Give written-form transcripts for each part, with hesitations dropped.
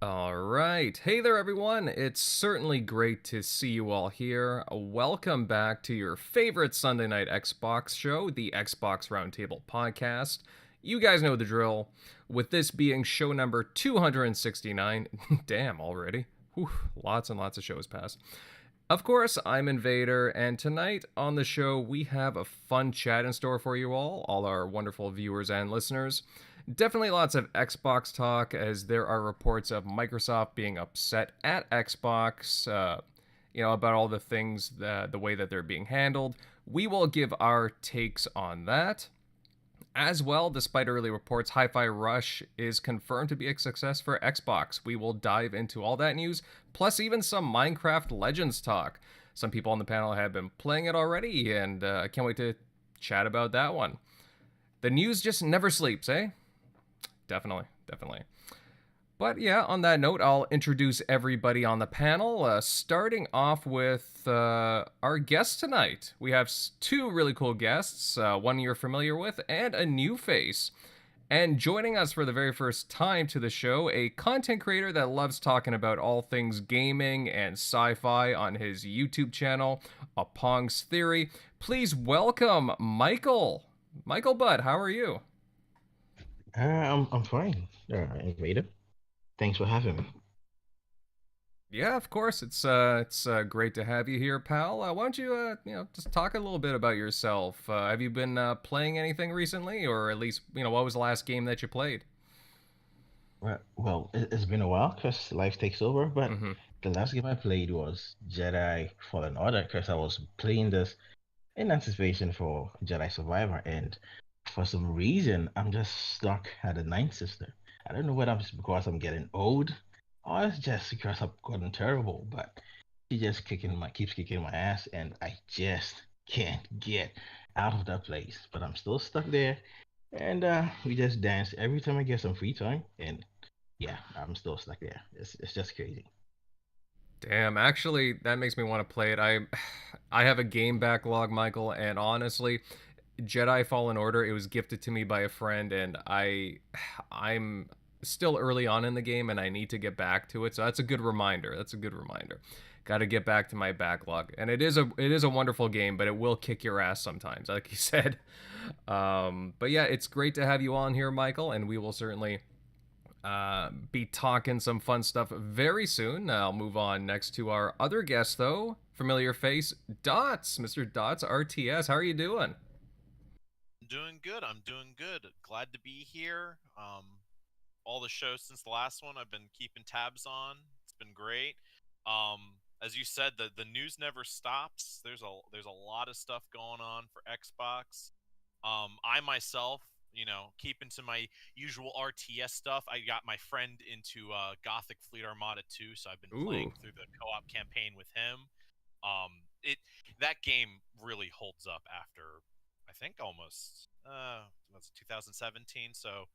All right. Hey there, everyone. It's certainly great to see you all here. Welcome back to your favorite Sunday night Xbox show, the Xbox Roundtable Podcast. You guys know the drill. With this being show number 269, damn, already. Whew, lots and lots of shows passed. Of course, I'm Invader, and tonight on the show, we have a fun chat in store for you all our wonderful viewers and listeners. Definitely lots of Xbox talk, as there are reports of Microsoft being upset at Xbox, about all the things, the way that they're being handled. We will give our takes on that. As well, despite early reports, Hi-Fi Rush is confirmed to be a success for Xbox. We will dive into all that news, plus even some Minecraft Legends talk. Some people on the panel have been playing it already, and I can't wait to chat about that one. The news just never sleeps, eh? Definitely. But yeah, on that note, I'll introduce everybody on the panel, starting off with our guest tonight. We have two really cool guests, one you're familiar with, and a new face. And joining us for the very first time to the show, a content creator that loves talking about all things gaming and sci-fi on his YouTube channel, Oppong's Theory. Please welcome Michael. Michael Butt, how are you? I'm fine, Vader. Thanks for having me. Yeah, of course. It's great to have you here, pal. Why don't you just talk a little bit about yourself? Have you been playing anything recently, or at least what was the last game that you played? Well, it's been a while because life takes over, but Mm-hmm. the last game I played was Jedi Fallen Order because I was playing this in anticipation for Jedi Survivor, and for some reason I'm just stuck at the Ninth Sister. I don't know whether it's because I'm getting old or it's just because I've gotten terrible, but she just keeps kicking my ass, and I just can't get out of that place. But I'm still stuck there, and we just dance every time I get some free time, and yeah, I'm still stuck there. It's just crazy. Damn, actually, that makes me want to play it. I have a game backlog, Michael, and honestly, Jedi Fallen Order, it was gifted to me by a friend, and I'm still early on in the game, and I need to get back to it. So that's a good reminder. Got to get back to my backlog, and it is a wonderful game, but it will kick your ass sometimes, like you said. But yeah, it's great to have you on here, Michael, and we will certainly be talking some fun stuff very soon. I'll move on next to our other guest, though. Familiar face, Dots, Mr. DotzRTS. How are you doing? Doing good. I'm doing good. Glad to be here. All the shows since the last one I've been keeping tabs on. It's been great. As you said, the news never stops. There's a lot of stuff going on for Xbox. I myself, keeping to my usual RTS stuff. I got my friend into Gothic Fleet Armada 2, so I've been playing Ooh. through the co-op campaign with him. It That game really holds up after I think almost that's 2017. So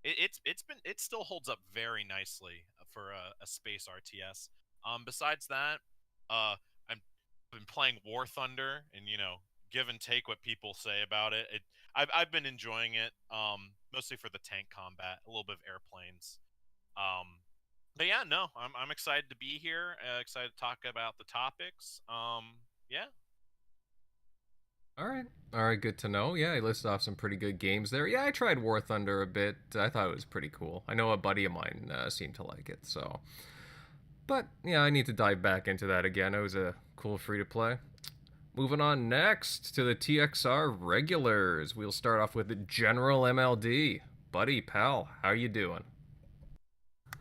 it still holds up very nicely for a space RTS. Besides that, I've been playing War Thunder, and give and take what people say about it. I've been enjoying it, mostly for the tank combat, a little bit of airplanes. But yeah, no, I'm excited to be here. Excited to talk about the topics. Yeah. All right. All right, good to know. Yeah, he listed off some pretty good games there. Yeah, I tried War Thunder a bit. I thought it was pretty cool. I know a buddy of mine seemed to like it, so. But, yeah, I need to dive back into that again. It was a cool free to play. Moving on next to the TXR regulars. We'll start off with General MLD. Buddy, pal, how you doing?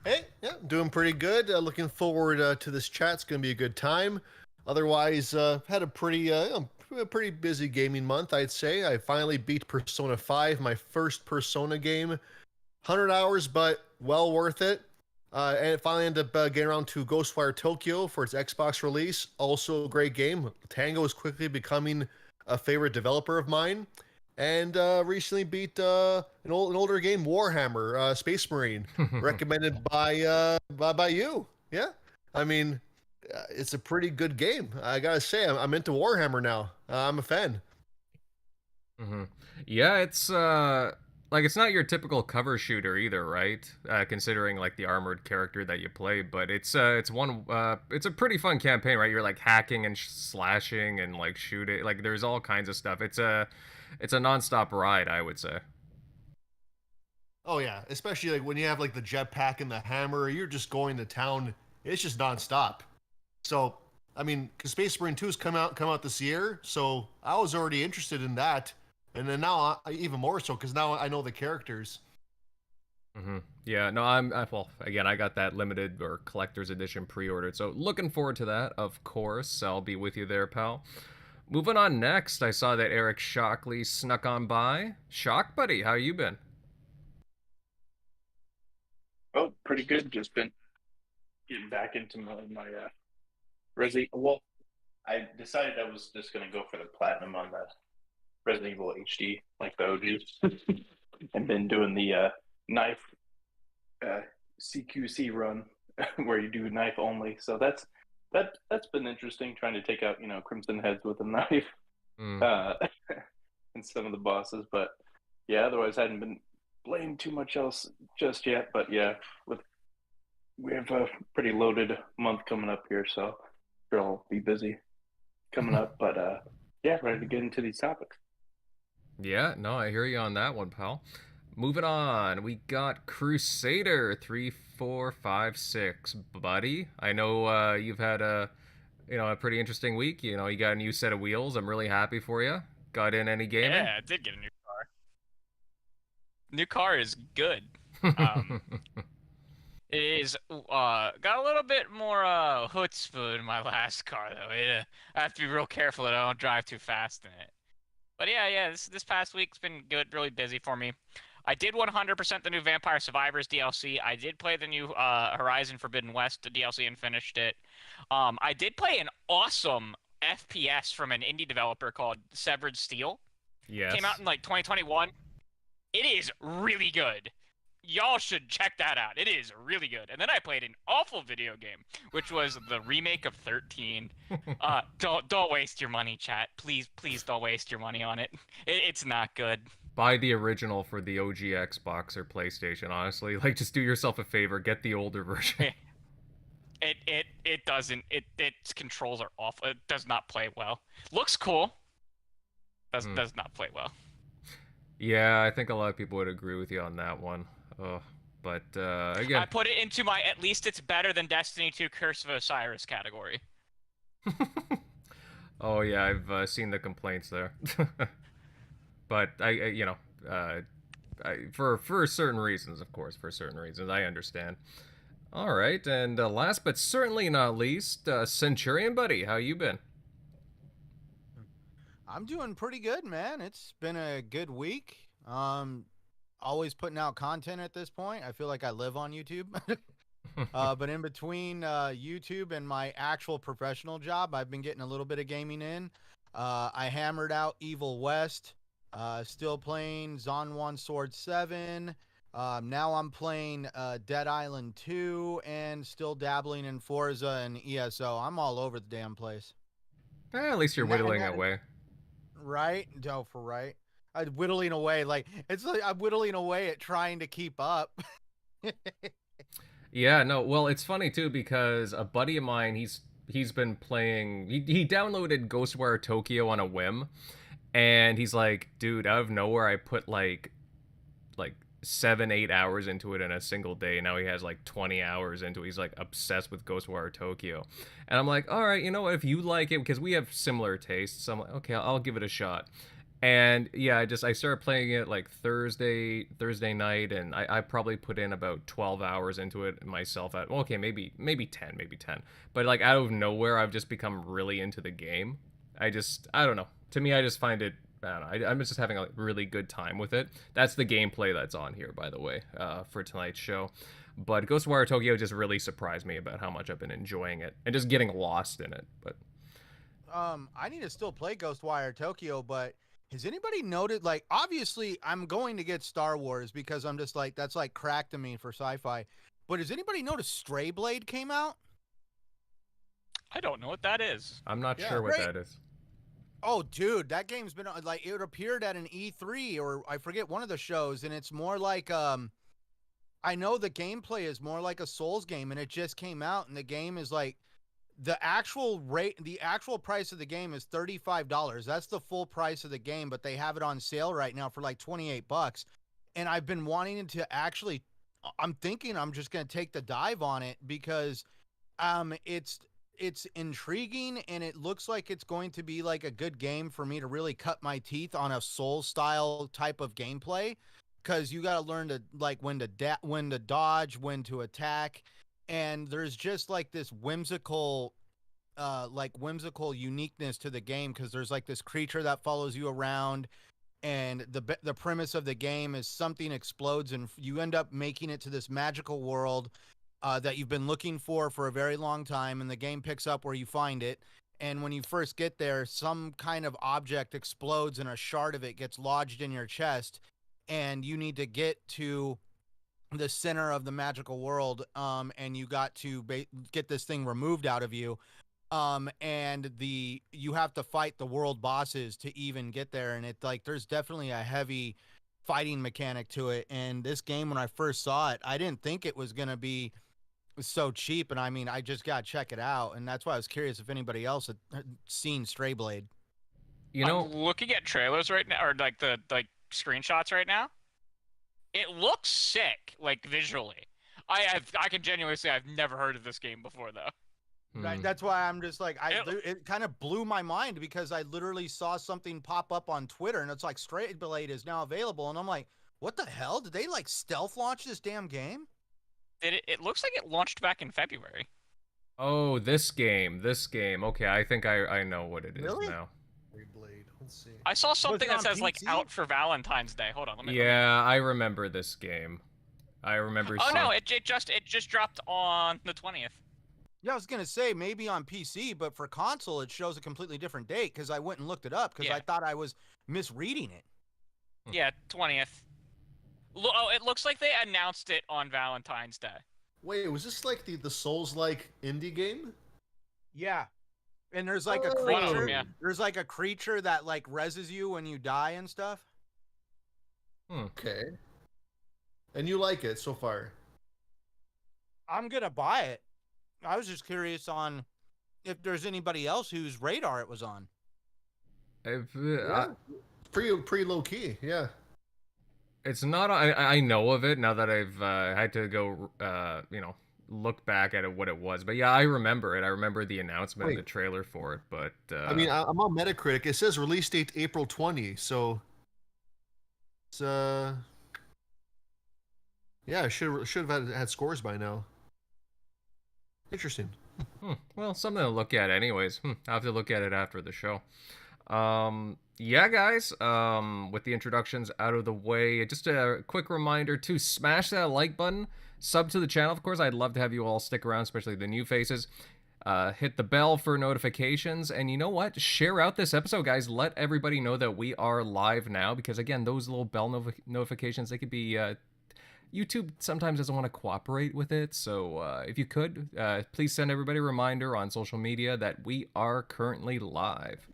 Hey, yeah, doing pretty good. Looking forward to this chat. It's going to be a good time. Otherwise, had a pretty busy gaming month, I'd say. I finally beat Persona 5, my first Persona game. 100 hours, but well worth it. And it finally ended up getting around to Ghostwire Tokyo for its Xbox release. Also a great game. Tango is quickly becoming a favorite developer of mine. And recently beat an older game, Warhammer, Space Marine, recommended by you. Yeah, I mean, it's a pretty good game. I gotta say, I'm into Warhammer now. I'm a fan. Mm-hmm. Yeah, it's Like, it's not your typical cover shooter either, right? Considering like the armored character that you play, but it's a pretty fun campaign, right? You're like hacking and slashing and like shooting, like there's all kinds of stuff. It's a nonstop ride, I would say. Oh yeah, especially like when you have like the jetpack and the hammer, you're just going to town. It's just nonstop. So, I mean, 'cause Space Marine 2's come out this year, so I was already interested in that, and then now even more so because now I know the characters. Yeah, no, well, again, I got that limited or collector's edition pre-ordered, so looking forward to that. Of course, I'll be with you there, pal. Moving on next, I saw that Eric Shockley snuck on by. Shock, buddy, how you been? Oh, pretty good. Just been getting back into my Resident. Well, I decided I was just gonna go for the platinum on the Resident Evil HD, like the OGs, and been doing the knife CQC run where you do knife only. So that's been interesting, trying to take out Crimson Heads with a knife Mm. and some of the bosses. But yeah, otherwise I hadn't been playing too much else just yet. But yeah, we have a pretty loaded month coming up here, so sure I'll be busy coming up. But yeah, ready to get into these topics. Yeah, no, I hear you on that one, pal. Moving on, we got Crusader 3456, buddy. I know you've had a pretty interesting week. You got a new set of wheels. I'm really happy for you. Got in any gaming? Yeah, I did get a new car. New car is good. Um, It is got a little bit more chutzpah in my last car though. I have to be real careful that I don't drive too fast in it. But yeah, this past week's been good, really busy for me. I did 100% the new Vampire Survivors DLC. I did play the new Horizon Forbidden West DLC and finished it. I did play an awesome FPS from an indie developer called Severed Steel. Yes. Came out in like 2021. It is really good. Y'all should check that out. It is really good. And then I played an awful video game, which was the remake of 13. Don't waste your money, chat. Please don't waste your money on it. It's not good. Buy the original for the OG Xbox or PlayStation, honestly. Like, just do yourself a favor, get the older version. It doesn't. Its controls are awful. It does not play well. Looks cool. Does not play well. Yeah, I think a lot of people would agree with you on that one. But again, I put it into my at least it's better than Destiny 2 Curse of Osiris category. oh yeah, I've seen the complaints there. But for certain reasons, of course, for certain reasons, I understand. All right, and last but certainly not least, Centurion buddy, how you been? I'm doing pretty good, man. It's been a good week. Always putting out content at this point. I feel like I live on YouTube. But in between YouTube and my actual professional job, I've been getting a little bit of gaming in. I hammered out Evil West. Still playing Zon 1 Sword 7. Now I'm playing Dead Island 2 and still dabbling in Forza and ESO. I'm all over the damn place. At least you're whittling away. Right? No, for right. I'm whittling away. Like, it's like I'm whittling away at trying to keep up. Yeah, no, well, it's funny too because a buddy of mine, he's been playing. He downloaded Ghostwire Tokyo on a whim, and he's like, dude, out of nowhere, I put like 7-8 hours into it in a single day. Now he has like 20 hours into it. He's like obsessed with Ghostwire Tokyo, and I'm like, all right, you know what? If you like it, because we have similar tastes, I'm like, okay, I'll give it a shot. And yeah, I started playing it like Thursday night, and I probably put in about 12 hours into it myself. Okay, maybe 10, but like out of nowhere, I've just become really into the game. I don't know. To me, I just find it. I don't know. I'm just having a really good time with it. That's the gameplay that's on here, by the way, for tonight's show. But Ghostwire Tokyo just really surprised me about how much I've been enjoying it and just getting lost in it. But I need to still play Ghostwire Tokyo, but has anybody noted, like, obviously I'm going to get Star Wars because I'm just like, that's like crack to me for sci-fi. But has anybody noticed Stray Blade came out? I don't know what that is. I'm not sure what that is. Oh, dude, that game's been like it appeared at an E3 or I forget one of the shows, and it's more like I know the gameplay is more like a Souls game, and it just came out, and the game is like the actual price of the game is $35. That's the full price of the game, but they have it on sale right now for like $28. And I've been wanting to actually, I'm thinking I'm just gonna take the dive on it because it's intriguing and it looks like it's going to be like a good game for me to really cut my teeth on a soul style type of gameplay, because you got to learn to like when to dodge, when to attack, and there's just like this whimsical uniqueness to the game, because there's like this creature that follows you around, and the premise of the game is something explodes and you end up making it to this magical world that you've been looking for a very long time, and the game picks up where you find it. And when you first get there, some kind of object explodes and a shard of it gets lodged in your chest, and you need to get to the center of the magical world, and you got to get this thing removed out of you. And you have to fight the world bosses to even get there, and it like there's definitely a heavy fighting mechanic to it. And this game, when I first saw it, I didn't think it was gonna be so cheap, and I mean, I just gotta check it out, and that's why I was curious if anybody else had seen Stray Blade. You know, I'm looking at trailers right now, or like the screenshots right now. It looks sick, like visually. I can genuinely say I've never heard of this game before, though. Right, that's why I'm just like, it kind of blew my mind, because I literally saw something pop up on Twitter, and it's like Stray Blade is now available, and I'm like, what the hell? Did they like stealth launch this damn game? It looks like it launched back in February. Oh, this game. Okay, I think I know what it is Really? now. Blade. Let's see. I saw something that says like PC? out for Valentine's Day. Hold on, let me. Yeah, I remember this game. I remember. Oh no, it just dropped on the 20th. Yeah, I was gonna say maybe on PC, but for console it shows a completely different date, because I went and looked it up because I thought I was misreading it. Yeah, 20th. Oh, it looks like they announced it on Valentine's Day. Wait, was this like the Souls-like indie game? Yeah, and there's like a Oh. One of creature. them, yeah. There's like a creature that like reses you when you die and stuff. Okay. And you like it so far? I'm gonna buy it. I was just curious on if there's anybody else whose radar it was on. Pretty low key, yeah. It's not. I know of it now that I've had to go, look back at what it was. But yeah, I remember it. I remember the announcement and the trailer for it. But I mean, I'm on Metacritic. It says release date April 20. So it's yeah, should have had scores by now. Interesting. Well, something to look at, anyways. I'll have to look at it after the show. Yeah, guys, with the introductions out of the way, just a quick reminder to smash that like button, sub to the channel, of course. I'd love to have you all stick around, especially the new faces. Hit the bell for notifications, and you know what? Share out this episode, guys. Let everybody know that we are live now, because again, those little bell notifications, they could be, YouTube sometimes doesn't want to cooperate with it, so if you could, please send everybody a reminder on social media that we are currently live.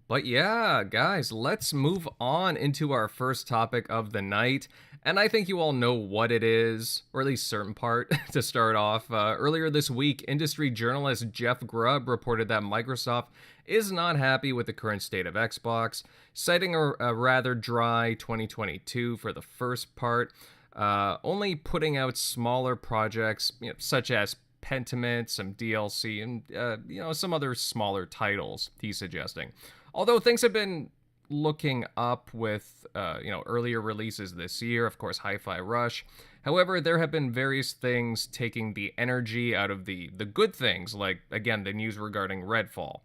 But yeah, guys, let's move on into our first topic of the night. And I think you all know what it is, or at least certain part, to start off. Earlier this week, industry journalist Jeff Grubb reported that Microsoft is not happy with the current state of Xbox, citing a rather dry 2022 for the first part, only putting out smaller projects, such as Pentiment, some DLC, and some other smaller titles, he's suggesting. Although things have been looking up with, earlier releases this year, of course, Hi-Fi Rush. However, there have been various things taking the energy out of the good things, like, again, the news regarding Redfall.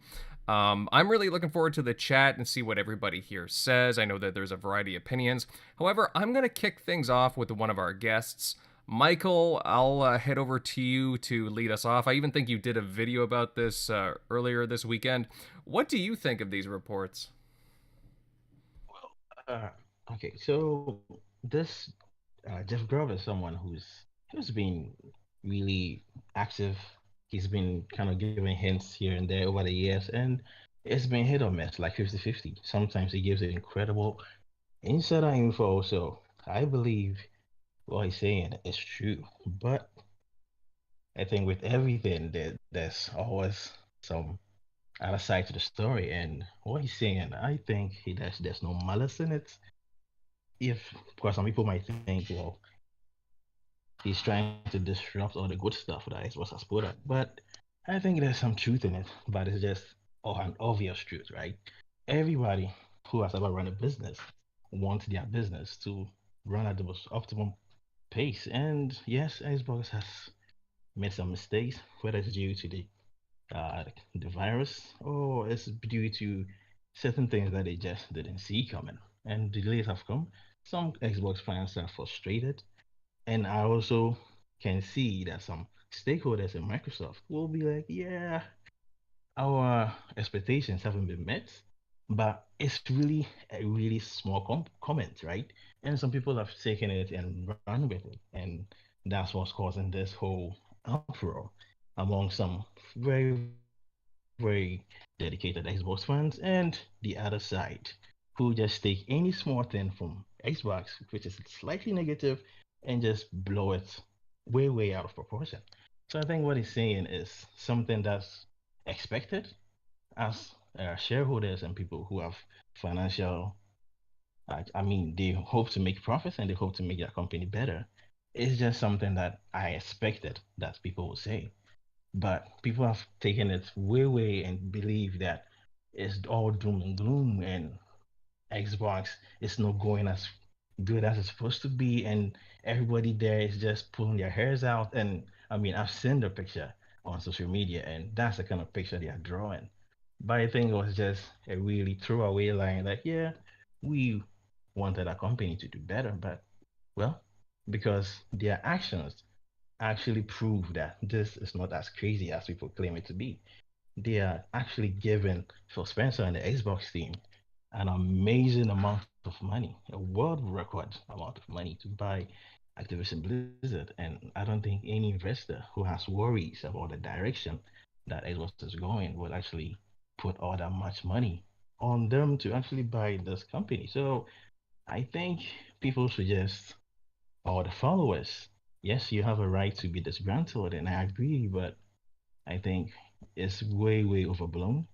I'm really looking forward to the chat and see what everybody here says. I know that there's a variety of opinions. However, I'm going to kick things off with one of our guests. Michael, I'll head over to you to lead us off. I even think you did a video about this earlier this weekend. What do you think of these reports? Well, okay, so this Jeff Grubb is someone who's been really active He's been kind of giving hints here and there over the years, and it's been hit or miss, like 50-50. Sometimes he gives incredible insider info, so I believe what he's saying is true. But I think with everything, there's always some other side to the story, and what he's saying, I think there's no malice in it. If, because some people might think, well, he's trying to disrupt all the good stuff that Xbox has put up. But I think there's some truth in it, but it's just an obvious truth, right? Everybody who has ever run a business wants their business to run at the most optimum pace. And yes, Xbox has made some mistakes, whether it's due to uh, the virus or it's due to certain things that they just didn't see coming. And delays have come. Some Xbox fans are frustrated, and I also can see that some stakeholders in Microsoft will be like, yeah, our expectations haven't been met, but it's really a really small comment, right? And some people have taken it and run with it, and that's what's causing this whole uproar among some very dedicated Xbox fans and the other side, who just take any small thing from Xbox, which is slightly negative, and just blow it way out of proportion. So I think what he's saying is something that's expected as shareholders and people who have financial, I mean, they hope to make profits and they hope to make their company better. It's just something that I expected that people will say. But people have taken it way and believe that it's all doom and gloom and Xbox is not going as good as it's supposed to be, and everybody there is just pulling their hairs out. And I mean, I've seen the picture on social media, and that's the kind of picture they are drawing. But I think it was just a really throwaway line, like, yeah, we wanted our company to do better, but well, because their actions actually prove that this is not as crazy as people claim it to be. They are actually giving Phil Spencer and the Xbox team an amazing amount of money, a world record amount of money to buy Activision Blizzard. And I don't think any investor who has worries about the direction that Xbox is going will actually put all that much money on them to actually buy this company. So I think people should just, or the followers, yes, you have a right to be disgruntled, and I agree, but I think it's way overblown,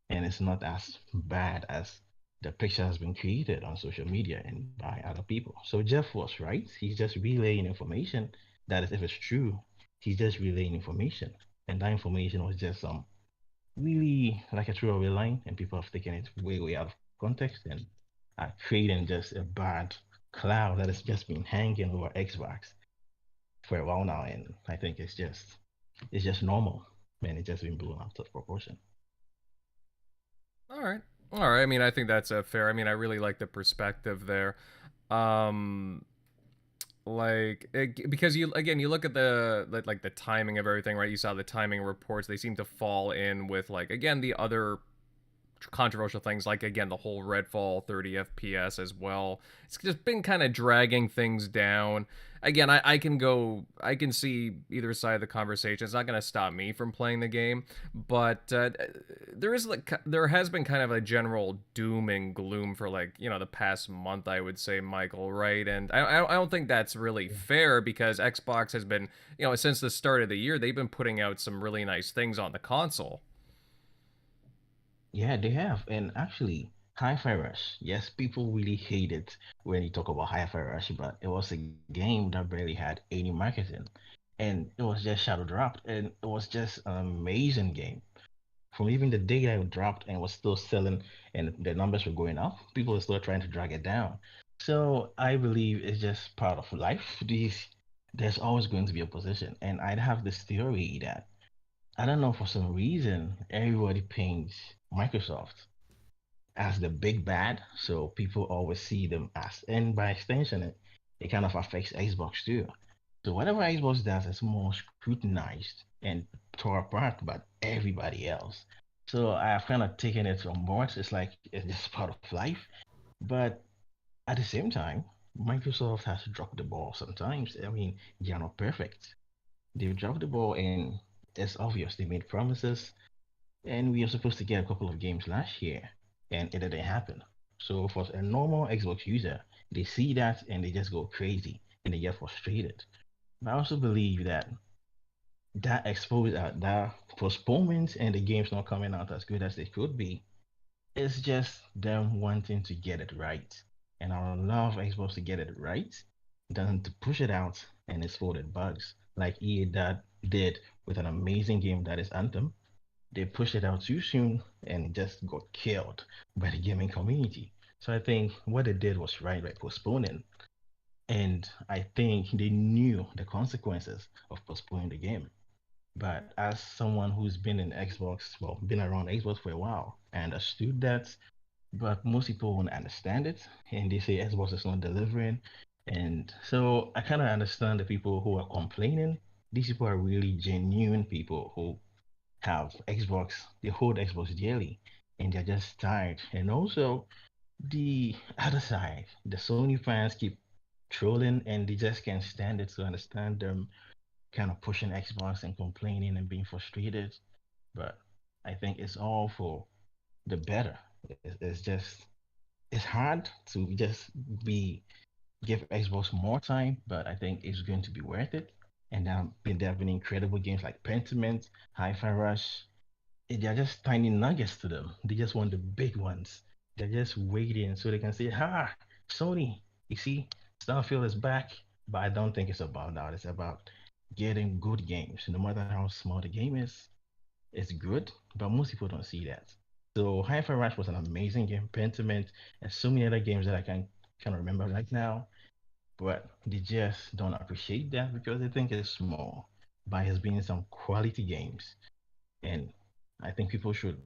and it's not as bad as the picture has been created on social media and by other people. So Jeff was right. He's just relaying information that is, if it's true, he's just relaying information. And that information was just really like a throwaway line, and people have taken it way out of context and are creating just a bad cloud that has just been hanging over Xbox for a while now. And I think it's just normal, and it's just been blown out of proportion. All right. All right. I mean, I think that's fair. I mean, I really like the perspective there. Um, because you look at the timing of everything, right? You saw the timing reports; they seem to fall in with like again the other controversial things, like again the whole Redfall 30 FPS as well. It's just been kind of dragging things down. Again, I can see either side of the conversation. It's not going to stop me from playing the game, but there has been kind of a general doom and gloom for like the past month, I would say, Michael, right? And I don't think that's really fair, because Xbox has been, since the start of the year, they've been putting out some really nice things on the console. Yeah, they have. And actually, Hi-Fi Rush, yes, people really hate it when you talk about Hi-Fi Rush, but it was a game that barely had any marketing. And it was just shadow dropped, and it was just an amazing game. From even the day that it dropped and was still selling and the numbers were going up, people were still trying to drag it down. So I believe it's just part of life. There's always going to be opposition. And I'd have this theory that I don't know, for some reason, everybody paints Microsoft as the big bad. So people always see them as, and by extension, it kind of affects Xbox too. So whatever Xbox does is more scrutinized and tore apart by everybody else. So I've kind of taken it on board. It's like it's just part of life. But at the same time, Microsoft has dropped the ball sometimes. I mean, they are not perfect. They've dropped the ball, and it's obvious they made promises, and we were supposed to get a couple of games last year, and it didn't happen. So for a normal Xbox user, they see that and they just go crazy and they get frustrated. But I also believe that that postponement and the games not coming out as good as they could be, it's just them wanting to get it right. And I would love Xbox to get it right than to push it out and exploited bugs like EA that did with an amazing game that is Anthem. They pushed it out too soon and just got killed by the gaming community. So I think what they did was right by postponing. And I think they knew the consequences of postponing the game. But as someone who's been in Xbox, well, been around Xbox for a while, I understood that. But most people won't understand it, and they say Xbox is not delivering. And so I kind of understand the people who are complaining. These people are really genuine people who have Xbox, they hold Xbox dearly, and they're just tired. And also, the other side, the Sony fans keep trolling, and they just can't stand it. So I understand them kind of pushing Xbox and complaining and being frustrated. But I think it's all for the better. It's just it's hard to just be give Xbox more time, but I think it's going to be worth it. And there have been incredible games like Pentiment, Hi-Fi Rush. They're just tiny nuggets to them. They just want the big ones. They're just waiting so they can say, "Ha, Sony, you see, Starfield is back." But I don't think it's about that. It's about getting good games. No matter how small the game is, it's good. But most people don't see that. So Hi-Fi Rush was an amazing game. Pentiment and so many other games that I can remember right now, but they just don't appreciate that because they think it's small. But it's been some quality games, and I think people should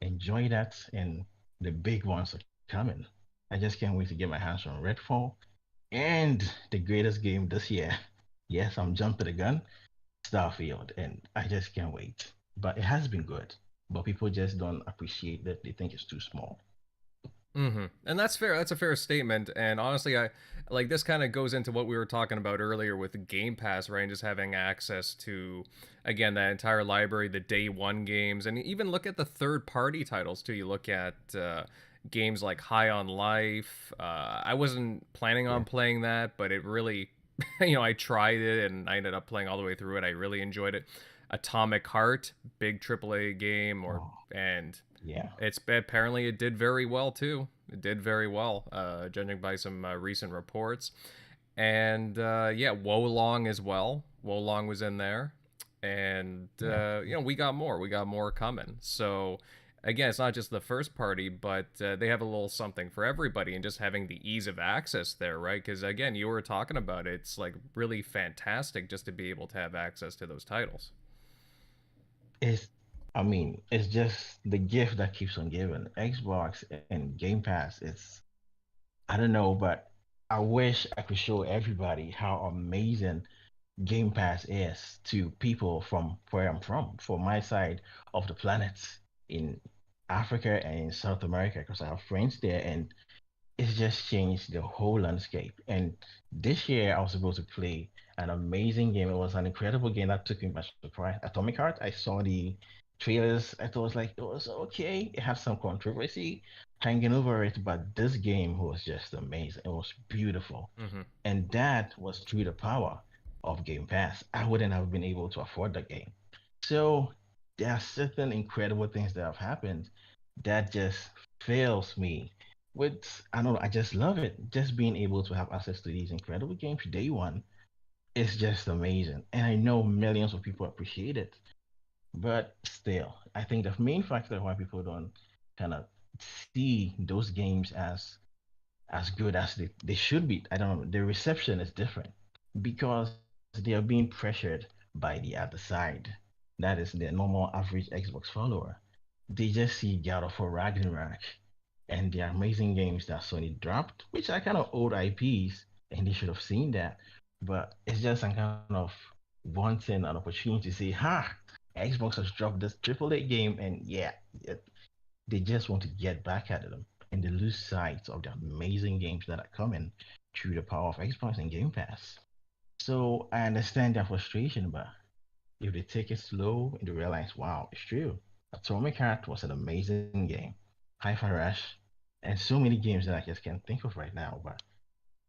enjoy that. And the big ones are coming. I just can't wait to get my hands on Redfall and the greatest game this year. Yes, I'm jumping the gun, Starfield, and I just can't wait. But it has been good, but people just don't appreciate that. They think it's too small. And that's fair. That's a fair statement. And honestly, I like this kind of goes into what we were talking about earlier with the Game Pass, right? And just having access to, again, that entire library, the day one games, and even look at the third party titles too. You look at games like High on Life. I wasn't planning on Yeah. playing that, but it really, I tried it and I ended up playing all the way through it. I really enjoyed it. Atomic Heart, big AAA game, Oh, and yeah. it's apparently it did very well too. It did very well, judging by some recent reports. And yeah, Wolong as well. Wolong was in there, and Yeah. we got more. We got more coming. So again, it's not just the first party, but they have a little something for everybody, and just having the ease of access there, right? Because again, you were talking about it, it's like really fantastic just to be able to have access to those titles. It's, I mean, it's just the gift that keeps on giving. Xbox and Game Pass, I don't know, but I wish I could show everybody how amazing Game Pass is to people from where I'm from, for my side of the planet in Africa and in South America, because I have friends there, and it's just changed the whole landscape. And this year, I was able to play an amazing game. It was an incredible game that took me by surprise. Atomic Heart. I saw the trailers. I thought it was like it was okay. It had some controversy hanging over it, but this game was just amazing. It was beautiful, Mm-hmm. and that was through the power of Game Pass. I wouldn't have been able to afford the game. So there are certain incredible things that have happened that just fills me with, I don't know, I just love it. Just being able to have access to these incredible games day one is just amazing. And I know millions of people appreciate it. But still, I think the main factor why people don't kind of see those games as good as they should be, I don't know, the reception is different because they are being pressured by the other side. That is the normal average Xbox follower. They just see God of War Ragnarok and the amazing games that Sony dropped, which are kind of old IPs, and they should have seen that. But it's just some kind of wanting an opportunity to say, "Ha, Xbox has dropped this AAA game," and yeah, they just want to get back at them, and they lose sight of the amazing games that are coming through the power of Xbox and Game Pass. So I understand their frustration, but if they take it slow and they realize, wow, it's true. Atomic Heart was an amazing game. Hi-Fi Rush, and so many games that I just can't think of right now. But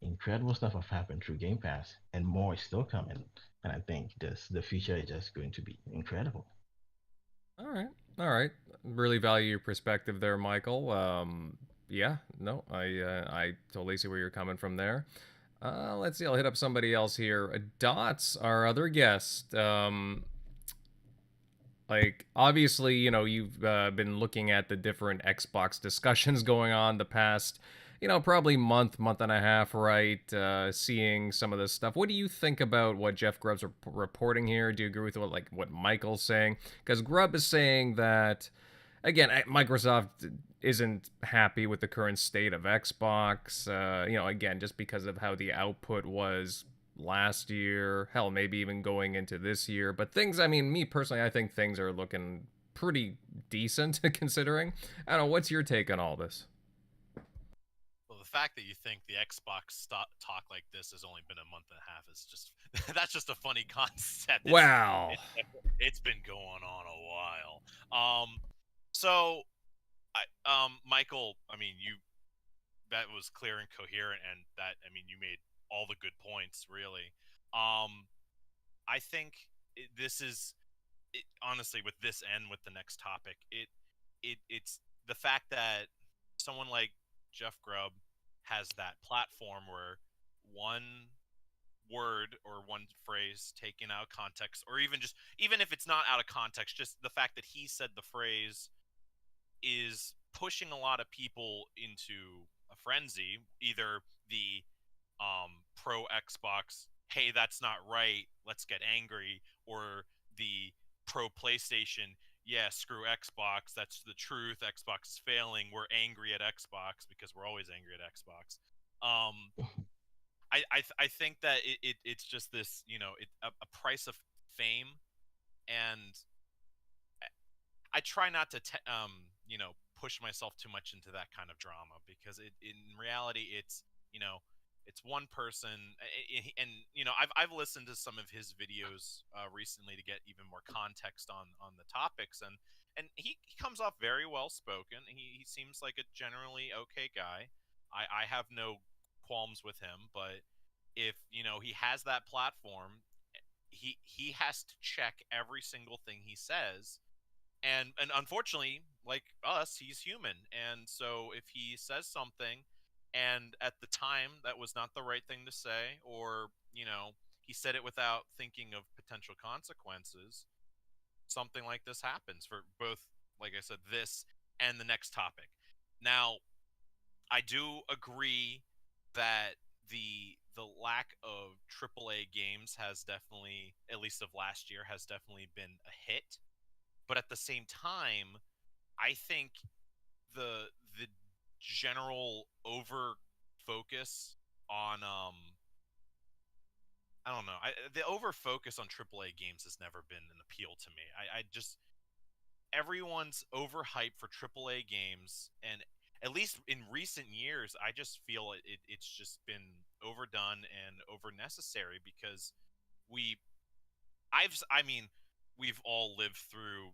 incredible stuff have happened through Game Pass, and more is still coming. And I think the future is just going to be incredible. All right, all right. Really value your perspective there, Michael. Yeah, no, I totally see where you're coming from there. Let's see. I'll hit up somebody else here. Dots, our other guest. Like obviously, you've been looking at the different Xbox discussions going on the past, probably month and a half, right? Seeing some of this stuff. What do you think about what Jeff Grubb's reporting here? Do you agree with what Michael's saying? Because Grubb is saying that again, Microsoft isn't happy with the current state of Xbox. Again, just because of how the output was last year, hell, maybe even going into this year. But things, I mean, me personally, I think things are looking pretty decent considering. I don't know, what's your take on all this? Well, the fact that you think the Xbox talk like this has only been a month and a half is just that's just a funny concept. Wow. It's been going on a while. So Michael, I mean, that was clear and coherent, and that, I mean, you made all the good points, really. I think this is honestly, with this and with the next topic, it's the fact that someone like Jeff Grubb has that platform where one word or one phrase taken out of context, or even if it's not out of context, just the fact that he said the phrase is pushing a lot of people into a frenzy, either the pro Xbox, hey, that's not right, let's get angry, or the pro PlayStation, yeah, screw Xbox, that's the truth, Xbox is failing, we're angry at Xbox, because we're always angry at Xbox. I think that it's just this, a price of fame, and I try not to push myself too much into that kind of drama, because in reality it's one person, and I've listened to some of his videos recently to get even more context on the topics, and he comes off very well spoken. He seems like a generally okay guy. I have no qualms with him, but if he has that platform, he has to check every single thing he says, and unfortunately, like us, he's human, and so if he says something and at the time that was not the right thing to say, or he said it without thinking of potential consequences, something like this happens for both, like I said, this and the next topic. Now, I do agree that the lack of AAA games has definitely, at least of last year, has definitely been a hit. But at the same time, I think the general over focus on I don't know, the over focus on AAA games has never been an appeal to me. I just, everyone's overhyped for AAA games, and at least in recent years, I just feel it's just been overdone and over necessary, because we I mean, we've all lived through,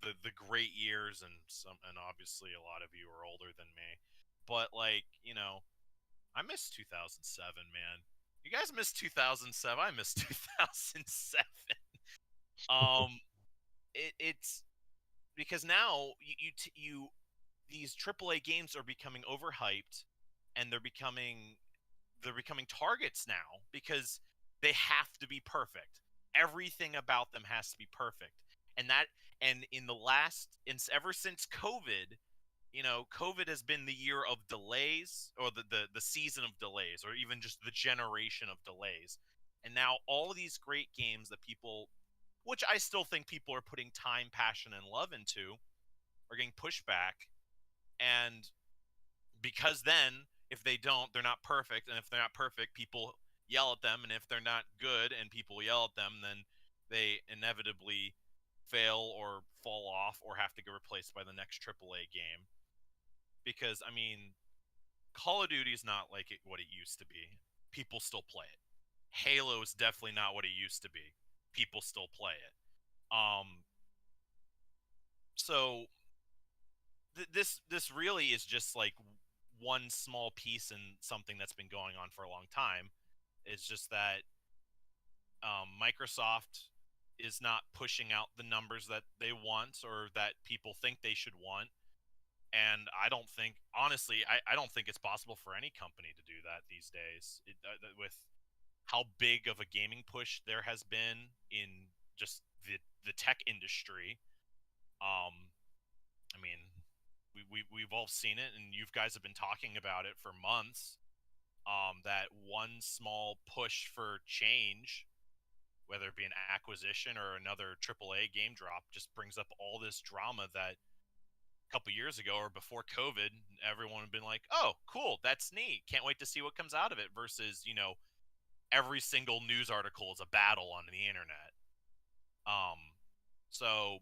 the great years, and obviously a lot of you are older than me, but I miss 2007, man. You guys miss 2007. I miss 2007. It's because now you these AAA games are becoming overhyped, and they're becoming targets now, because they have to be perfect. Everything about them has to be perfect. And in the ever since COVID, COVID has been the year of delays, or the season of delays, or even just the generation of delays. And now all of these great games that people, which I still think people are putting time, passion, and love into, are getting pushed back. And because then, if they don't, they're not perfect, and if they're not perfect, people yell at them, and if they're not good and people yell at them, then they inevitably fail or fall off or have to get replaced by the next AAA game. Because, I mean, Call of Duty is not what it used to be. People still play it. Halo is definitely not what it used to be. people still play it. So this really is just like one small piece in something that's been going on for a long time. It's just that Microsoft is not pushing out the numbers that they want or that people think they should want. And I don't think, honestly, I don't think it's possible for any company to do that these days. With how big of a gaming push there has been in just the tech industry. I mean, we've all seen it, and you guys have been talking about it for months. That one small push for change, whether it be an acquisition or another AAA game drop, just brings up all this drama that a couple years ago or before COVID, everyone had been like, "Oh, cool, that's neat. Can't wait to see what comes out of it." Versus, every single news article is a battle on the internet. So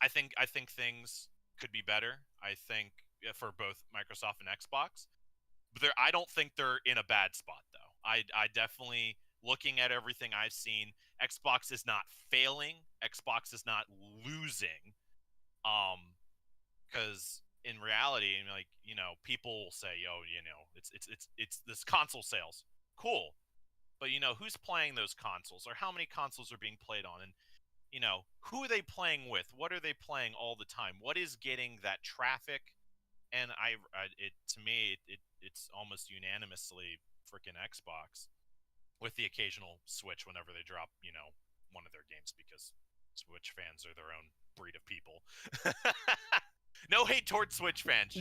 I think things could be better. I think for both Microsoft and Xbox, but I don't think they're in a bad spot though. I definitely, looking at everything I've seen, Xbox is not failing. Xbox is not losing. Because in reality, people will say, "Yo, it's this console sales, cool," but who's playing those consoles, or how many consoles are being played on, and who are they playing with? What are they playing all the time? What is getting that traffic? And to me, it's almost unanimously freaking Xbox, with the occasional Switch whenever they drop, one of their games, because Switch fans are their own breed of people. No hate towards Switch fans.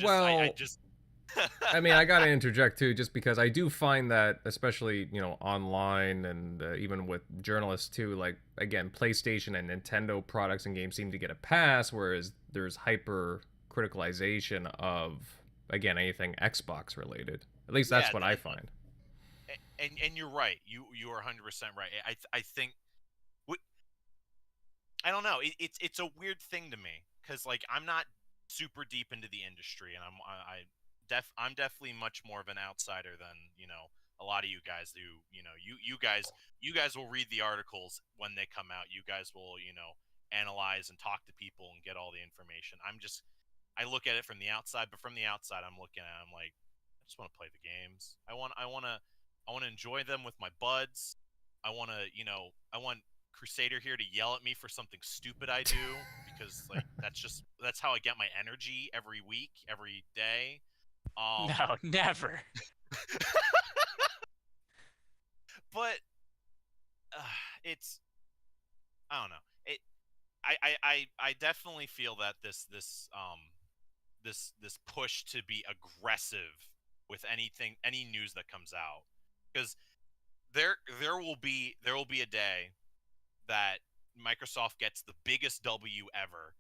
I mean, I gotta interject too, just because I do find that, especially online and even with journalists too, like, again, PlayStation and Nintendo products and games seem to get a pass, whereas there's hyper criticalization of, again, anything Xbox related. At least that's what I find. And you're right. You are 100% right. I think, I don't know. It's a weird thing to me, because like, I'm not super deep into the industry, and I'm definitely much more of an outsider than a lot of you guys who you guys will read the articles when they come out. You guys will analyze and talk to people and get all the information. I look at it from the outside, but from the outside I'm looking at it, I'm like, I just want to play the games. I want to enjoy them with my buds. I want Crusader here to yell at me for something stupid I do, because like that's how I get my energy every week, every day. No, never. But it's, I don't know. I definitely feel that this push to be aggressive with any news that comes out, because there will be a day that Microsoft gets the biggest W ever,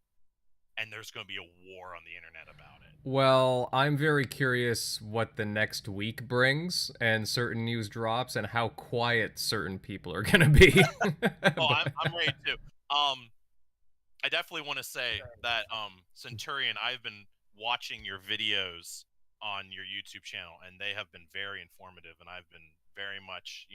and there's going to be a war on the internet about it. Well, I'm very curious what the next week brings, and certain news drops, and how quiet certain people are going to be. I'm ready to. I definitely want to say that, Centurion, I've been watching your videos on your YouTube channel, and they have been very informative, and I've been very much,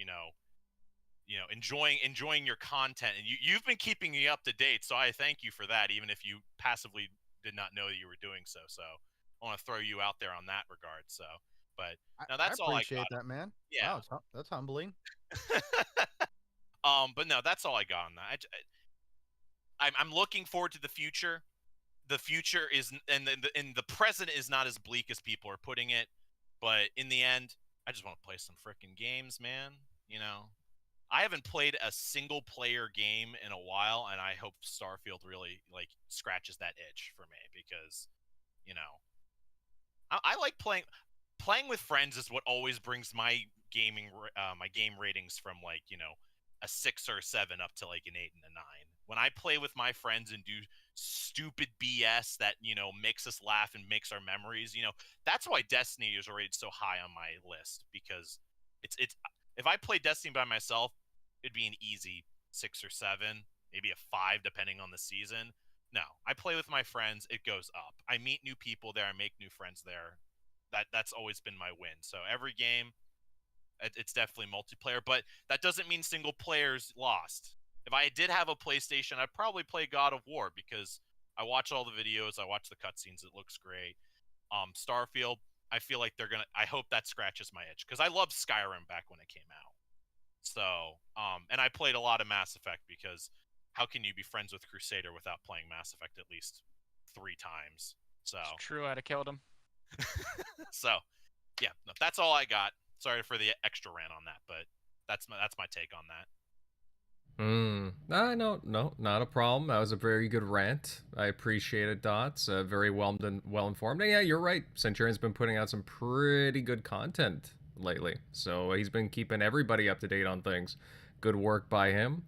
enjoying your content, and you've been keeping me up to date, so I thank you for that, even if you passively did not know that you were doing so. So I want to throw you out there on that regard. So, but now that's all I got. I appreciate that, man. Yeah, wow, that's humbling. But no, that's all I got on that. I'm looking forward to the future. The future is, and the present is not as bleak as people are putting it, but in the end, I just want to play some freaking games, man. I haven't played a single player game in a while, and I hope Starfield really like scratches that itch for me, because I like playing with friends is what always brings my game ratings from like a 6 or 7 up to like an 8 and a 9. When I play with my friends and do stupid BS that makes us laugh and makes our memories, that's why Destiny is rated so high on my list, because it's if I play Destiny by myself, it'd be an easy 6 or 7, maybe a 5 depending on the season. No, I play with my friends, it goes up. I meet new people there, I make new friends there. That's always been my win. So every game, It's definitely multiplayer, but that doesn't mean single players lost. If I did have a PlayStation, I'd probably play God of War because I watch all the videos, I watch the cutscenes, it looks great. Starfield, I feel like I hope that scratches my itch because I loved Skyrim back when it came out. So, and I played a lot of Mass Effect because how can you be friends with Crusader without playing Mass Effect at least 3 times? So It's true, I'd have killed him. so, yeah, no, that's all I got. Sorry for the extra rant on that, but that's my take on that. No, not a problem. That was a very good rant. I appreciate it, Dots. Very well informed. And yeah, you're right. Centurion's been putting out some pretty good content lately, so he's been keeping everybody up to date on things. Good work by him.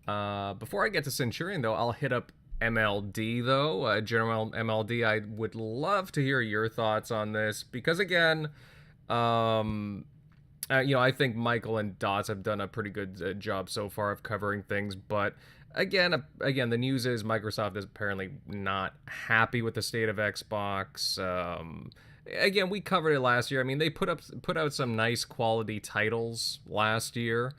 Before I get to Centurion, though, I'll hit up MLD, though. General MLD, I would love to hear your thoughts on this because, again, I think Michael and Dots have done a pretty good job so far of covering things, but again, the news is Microsoft is apparently not happy with the state of Xbox. Again, we covered it last year. I mean, they put out some nice quality titles last year,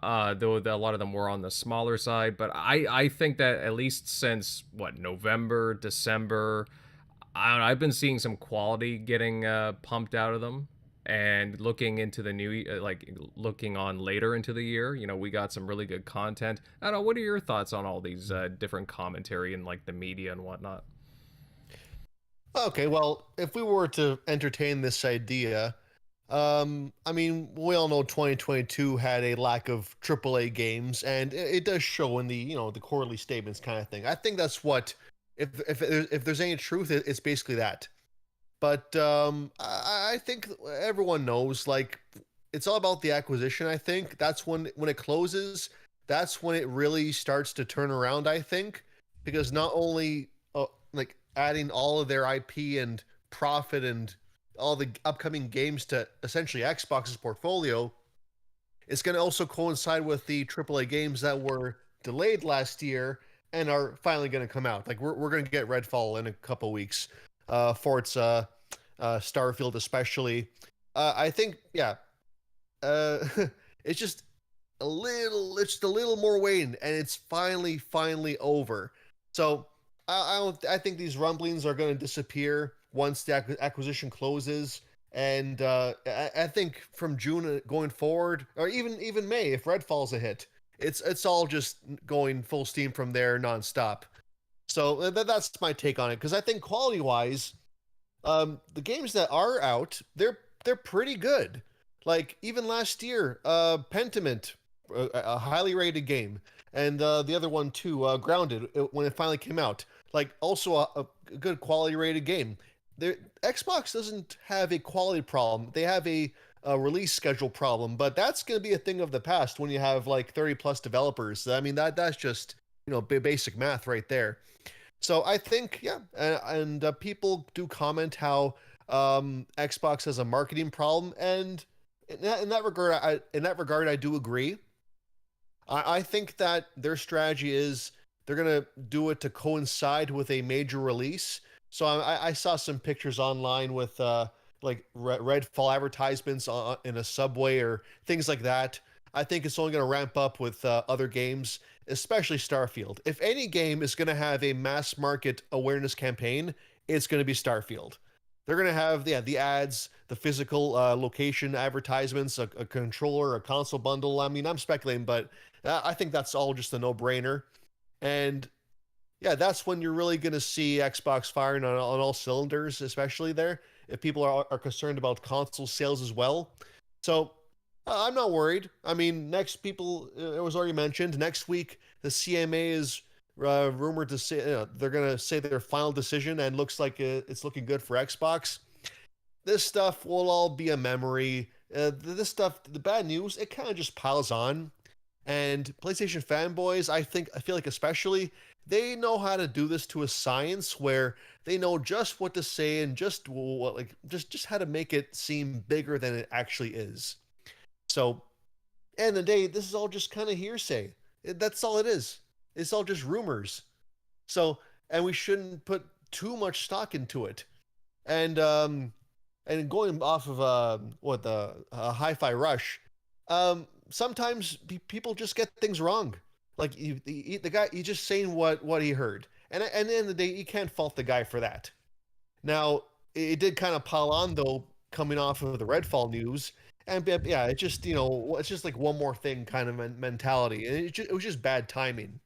though a lot of them were on the smaller side. But I think that at least since November, December, I don't know, I've been seeing some quality getting pumped out of them. And looking into the new, looking on later into the year, we got some really good content. I don't know, what are your thoughts on all these different commentary and the media and whatnot? Okay, well, if we were to entertain this idea, I mean, we all know 2022 had a lack of AAA games, and it does show in the the quarterly statements kind of thing. I think that's what, if there's any truth, it's basically that. But I think everyone knows, it's all about the acquisition. I think that's when it closes, that's when it really starts to turn around. I think because not only adding all of their IP and profit and all the upcoming games to essentially Xbox's portfolio, it's going to also coincide with the AAA games that were delayed last year and are finally going to come out. We're going to get Redfall in a couple weeks. Forza, Starfield especially. I think, yeah, it's just a little more waiting, and it's finally over. So I think these rumblings are going to disappear once the acquisition closes, and I think from June going forward, or even May, if Redfall's a hit, it's all just going full steam from there nonstop. So that's my take on it, because I think quality-wise, the games that are out, they're pretty good. Even last year, Pentiment, a highly rated game, and the other one too, Grounded, when it finally came out, also a good quality rated game. Xbox doesn't have a quality problem; they have a release schedule problem. But that's going to be a thing of the past when you have 30 plus developers. I mean, that's just basic math right there. So I think, yeah, and people do comment how Xbox has a marketing problem, and in that regard, I do agree. I think that their strategy is they're gonna do it to coincide with a major release. So I saw some pictures online with Redfall advertisements in a subway or things like that. I think it's only going to ramp up with other games, especially Starfield. If any game is going to have a mass market awareness campaign, it's going to be Starfield. They're going to have the ads, the physical location advertisements, a controller, a console bundle. I mean, I'm speculating, but I think that's all just a no-brainer. And yeah, that's when you're really going to see Xbox firing on all cylinders, especially there, if people are concerned about console sales as well. So I'm not worried. I mean, it was already mentioned, next week, the CMA is rumored to say, they're going to say their final decision, and looks like it's looking good for Xbox. This stuff will all be a memory. This stuff, the bad news, it kind of just piles on. And PlayStation fanboys, I feel like especially, they know how to do this to a science where they know just what to say and just how to make it seem bigger than it actually is. So, end of the day, this is all just kind of hearsay. That's all it is. It's all just rumors. So, and we shouldn't put too much stock into it. And and going off of the Hi-Fi Rush, sometimes people just get things wrong. Like the guy, he's just saying what he heard, and at the end of the day, you can't fault the guy for that. Now, it did kind of pile on though, coming off of the Redfall news, and yeah, it just it's just like one more thing kind of mentality, and it was just bad timing.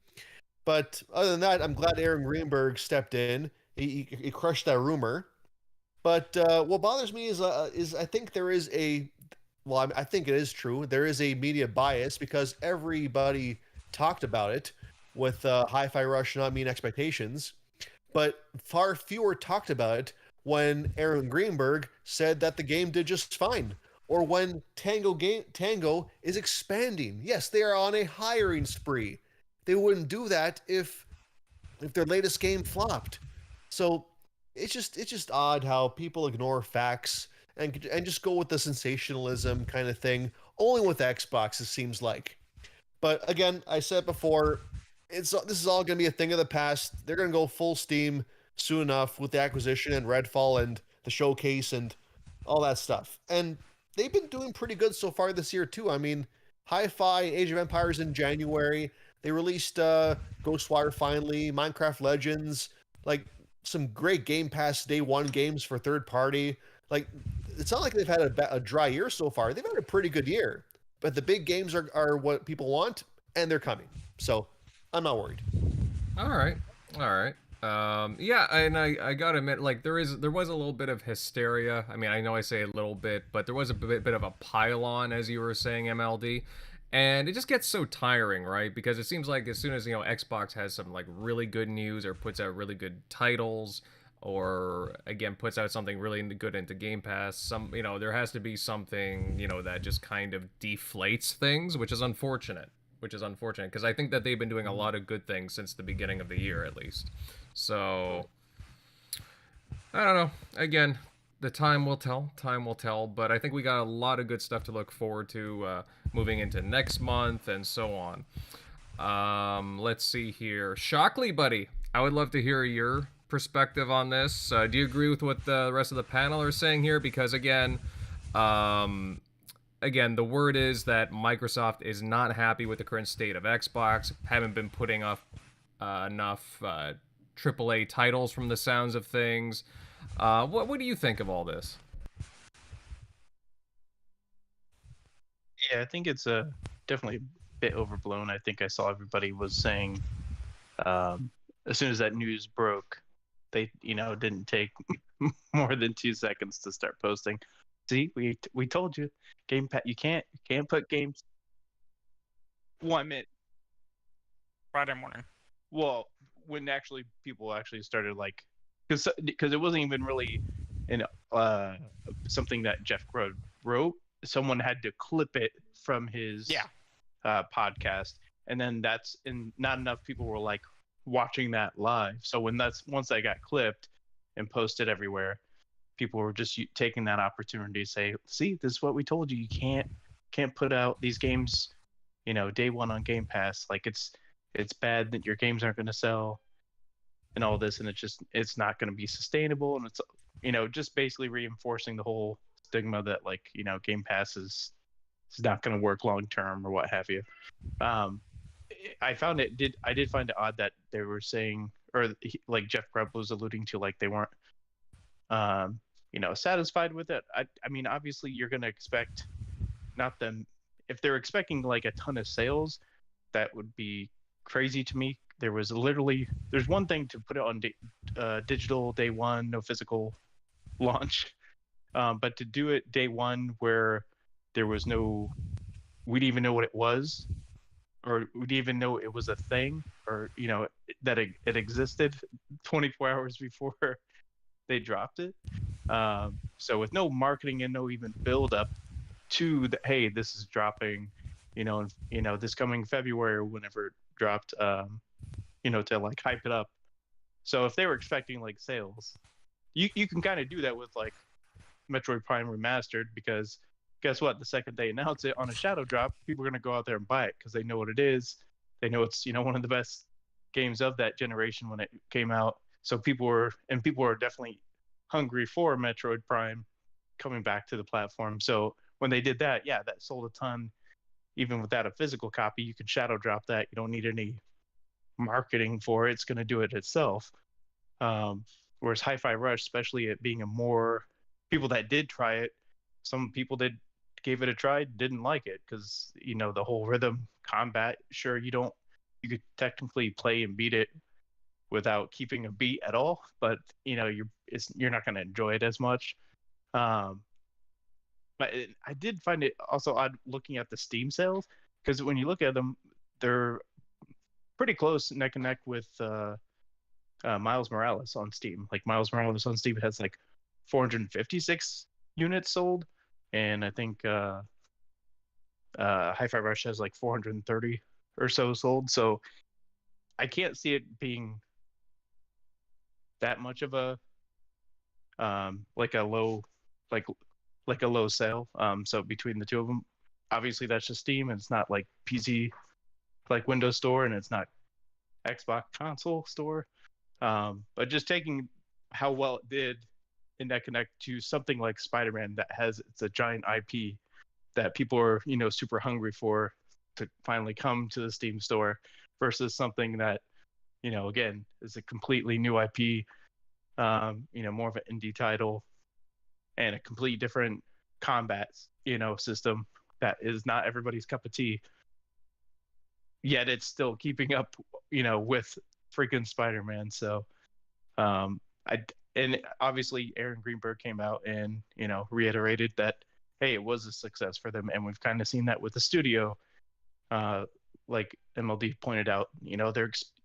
But other than that, I'm glad Aaron Greenberg stepped in. He crushed that rumor. But what bothers me is I think there is a well, I think it is true. There is a media bias because everybody talked about it with Hi-Fi Rush not meeting expectations, but far fewer talked about it when Aaron Greenberg said that the game did just fine, or when Tango is expanding. Yes, they are on a hiring spree. They wouldn't do that if their latest game flopped. So it's just odd how people ignore facts and just go with the sensationalism kind of thing. Only with Xbox, it seems like. But again, I said before, this is all going to be a thing of the past. They're going to go full steam soon enough with the acquisition and Redfall and the showcase and all that stuff. And they've been doing pretty good so far this year too. I mean, Hi-Fi, Age of Empires in January. They released Ghostwire finally, Minecraft Legends, like some great Game Pass day one games for third party. Like, it's not like they've had a dry year so far. They've had a pretty good year. But the big games are what people want, and they're coming. So I'm not worried. All right. Yeah, and I gotta admit, like there was a little bit of hysteria. I mean, I know I say a little bit, but there was a bit of a pile-on, as you were saying, MLD, and it just gets so tiring, right? Because it seems like as soon as Xbox has some like really good news or puts out really good titles, or again puts out something really good into Game Pass, there has to be something that just kind of deflates things, which is unfortunate. Because I think that they've been doing a lot of good things since the beginning of the year, at least. So I don't know. Again, the time will tell. But I think we got a lot of good stuff to look forward to moving into next month and so on. Let's see here. Shockley, buddy, I would love to hear your perspective on this. Do you agree with what the rest of the panel are saying here? Because again, the word is that Microsoft is not happy with the current state of Xbox, haven't been putting up enough AAA titles from the sounds of things. What do you think of all this? Yeah, I think it's definitely a bit overblown. I think I saw everybody was saying as soon as that news broke, they didn't take more than 2 seconds to start posting. See, we told you, Game Pass. You can't put games. 1 minute. Friday morning. Well, when people started because it wasn't even really something that Jeff Grubb wrote. Someone had to clip it from his podcast, and then not enough people were watching that live. So once that got clipped and posted everywhere, people were just taking that opportunity to say, see, this is what we told you. You can't put out these games, day one on Game Pass. It's bad that your games aren't going to sell and all this. And it's not going to be sustainable. And it's, just basically reinforcing the whole stigma that Game Pass is not going to work long-term or what have you. I did find it odd that they were saying, or Jeff Grubb was alluding to, they weren't, satisfied with it. I mean, obviously you're going to expect if they're expecting a ton of sales, that would be crazy to me. There's one thing to put it on digital day one, no physical launch. But to do it day one where we'd even know what it was, or we'd even know it was a thing, or, that it existed 24 hours before they dropped it. So with no marketing and no even build up to hey, this is dropping, this coming February or whenever it dropped, to hype it up. So if they were expecting sales, you can kind of do that with Metroid Prime Remastered, because guess what? The second they announce it on a shadow drop, people are going to go out there and buy it because they know what it is. They know it's, one of the best games of that generation when it came out. So people are definitely hungry for Metroid Prime. coming back to the platform. So when they did that, yeah, that sold a ton. Even without a physical copy, you can shadow drop that. You don't need any marketing for it. It's going to do it itself. Whereas Hi-Fi Rush, especially it being a more people that did try it, some people that gave it a try didn't like it because the whole rhythm combat. Sure, you could technically play and beat it without keeping a beat at all, but you're not going to enjoy it as much. But I did find it also odd looking at the Steam sales, because when you look at them, they're pretty close neck and neck with Miles Morales on Steam. Like Miles Morales on Steam has like 456 units sold, and I think Hi-Fi Rush has like 430 or so sold. So I can't see it being that much of a like a low sale. So between the two of them, obviously that's just Steam, and it's not like PC, like Windows Store, and it's not Xbox console store. But just taking how well it did in that connect to something like Spider-Man that it's a giant IP that people are super hungry for to finally come to the Steam store, versus something that again is a completely new IP, more of an indie title and a complete different combat system that is not everybody's cup of tea, yet it's still keeping up with freaking Spider-Man. So and obviously Aaron Greenberg came out and reiterated that, hey, it was a success for them, and we've kind of seen that with the studio. Like MLD pointed out,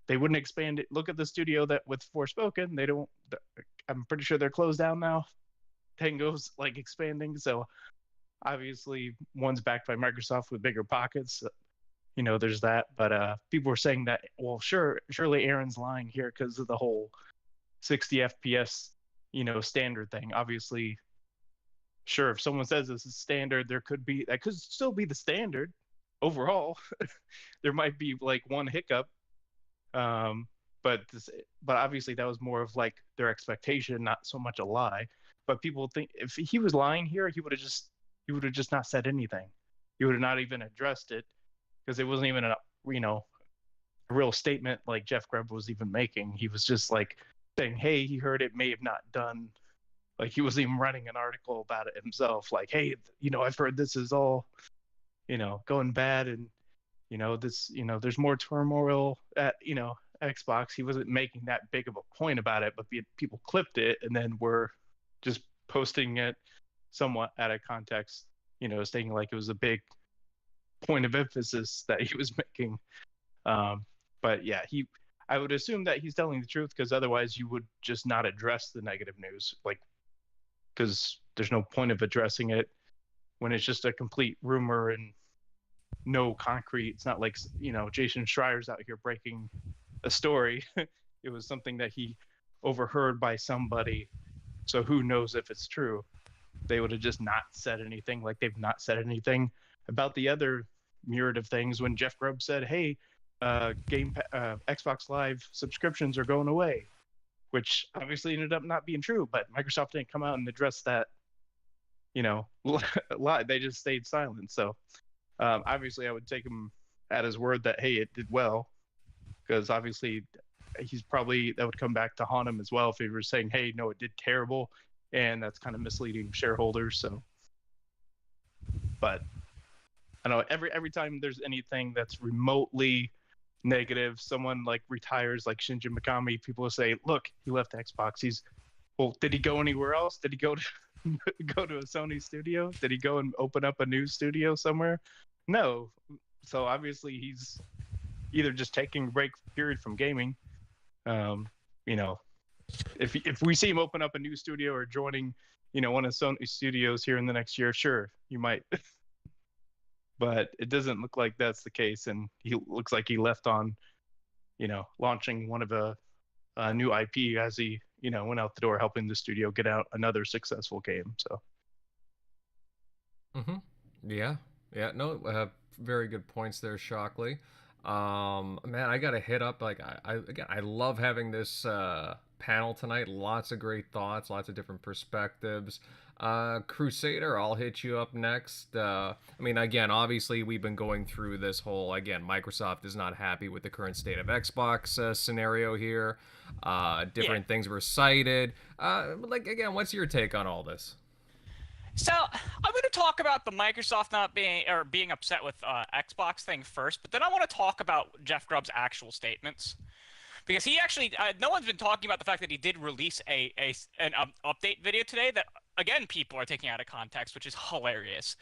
they wouldn't expand it. Look at the studio that with Forspoken, I'm pretty sure they're closed down now. Tango's like expanding, so obviously one's backed by Microsoft with bigger pockets. There's that. But people were saying that, well, surely Aaron's lying here because of the whole 60 FPS, standard thing. Obviously, sure, if someone says this is standard, that could still be the standard overall. There might be like one hiccup, but obviously that was more of like their expectation, not so much a lie. But people think if he was lying here, he would have just not said anything. He would have not even addressed it, because it wasn't even a real statement like Jeff Grubb was even making. He was just like saying, hey, he heard it, may have not done. Like he wasn't even writing an article about it himself. Like, hey, I've heard this is all, going bad, and there's more turmoil at Xbox. He wasn't making that big of a point about it, but people clipped it and then were just posting it somewhat out of context, stating like it was a big point of emphasis that he was making. But yeah, I would assume that he's telling the truth, because otherwise you would just not address the negative news, like, because there's no point of addressing it when it's just a complete rumor and no concrete. It's not like Jason Schreier's out here breaking a story. It was something that he overheard by somebody, so who knows if it's true. They would have just not said anything, like they've not said anything about the other myriad of things. When Jeff Grubb said, hey, Xbox Live subscriptions are going away, which obviously ended up not being true, but Microsoft didn't come out and address that lie. They just stayed silent. So obviously I would take him at his word that, hey, it did well, because obviously that would come back to haunt him as well if he were saying, hey, no, it did terrible, and that's kind of misleading shareholders. So, but I know every time there's anything that's remotely negative, someone like retires, like Shinji Mikami, people will say, look, he left Xbox. Did he go anywhere else? Did he go to go to a Sony studio? Did he go and open up a new studio somewhere? No. So obviously he's either just taking a break period from gaming. If we see him open up a new studio or joining, one of Sony studios here in the next year, sure, you might. But it doesn't look like that's the case, and he looks like he left on, launching one of a new IP as he, went out the door, helping the studio get out another successful game. So. Yeah. No, very good points there, Shockley. Man, I gotta hit up, like, I love having this panel tonight. Lots of great thoughts, lots of different perspectives. Crusader, I'll hit you up next. I mean, again, obviously we've been going through this whole, again, Microsoft is not happy with the current state of Xbox scenario here. Different things were cited. Again, what's your take on all this? So I'm going to talk about the Microsoft not being upset with Xbox thing first, but then I want to talk about Jeff Grubb's actual statements. Because he actually, no one's been talking about the fact that he did release an update video today that, again, people are taking out of context, which is hilarious.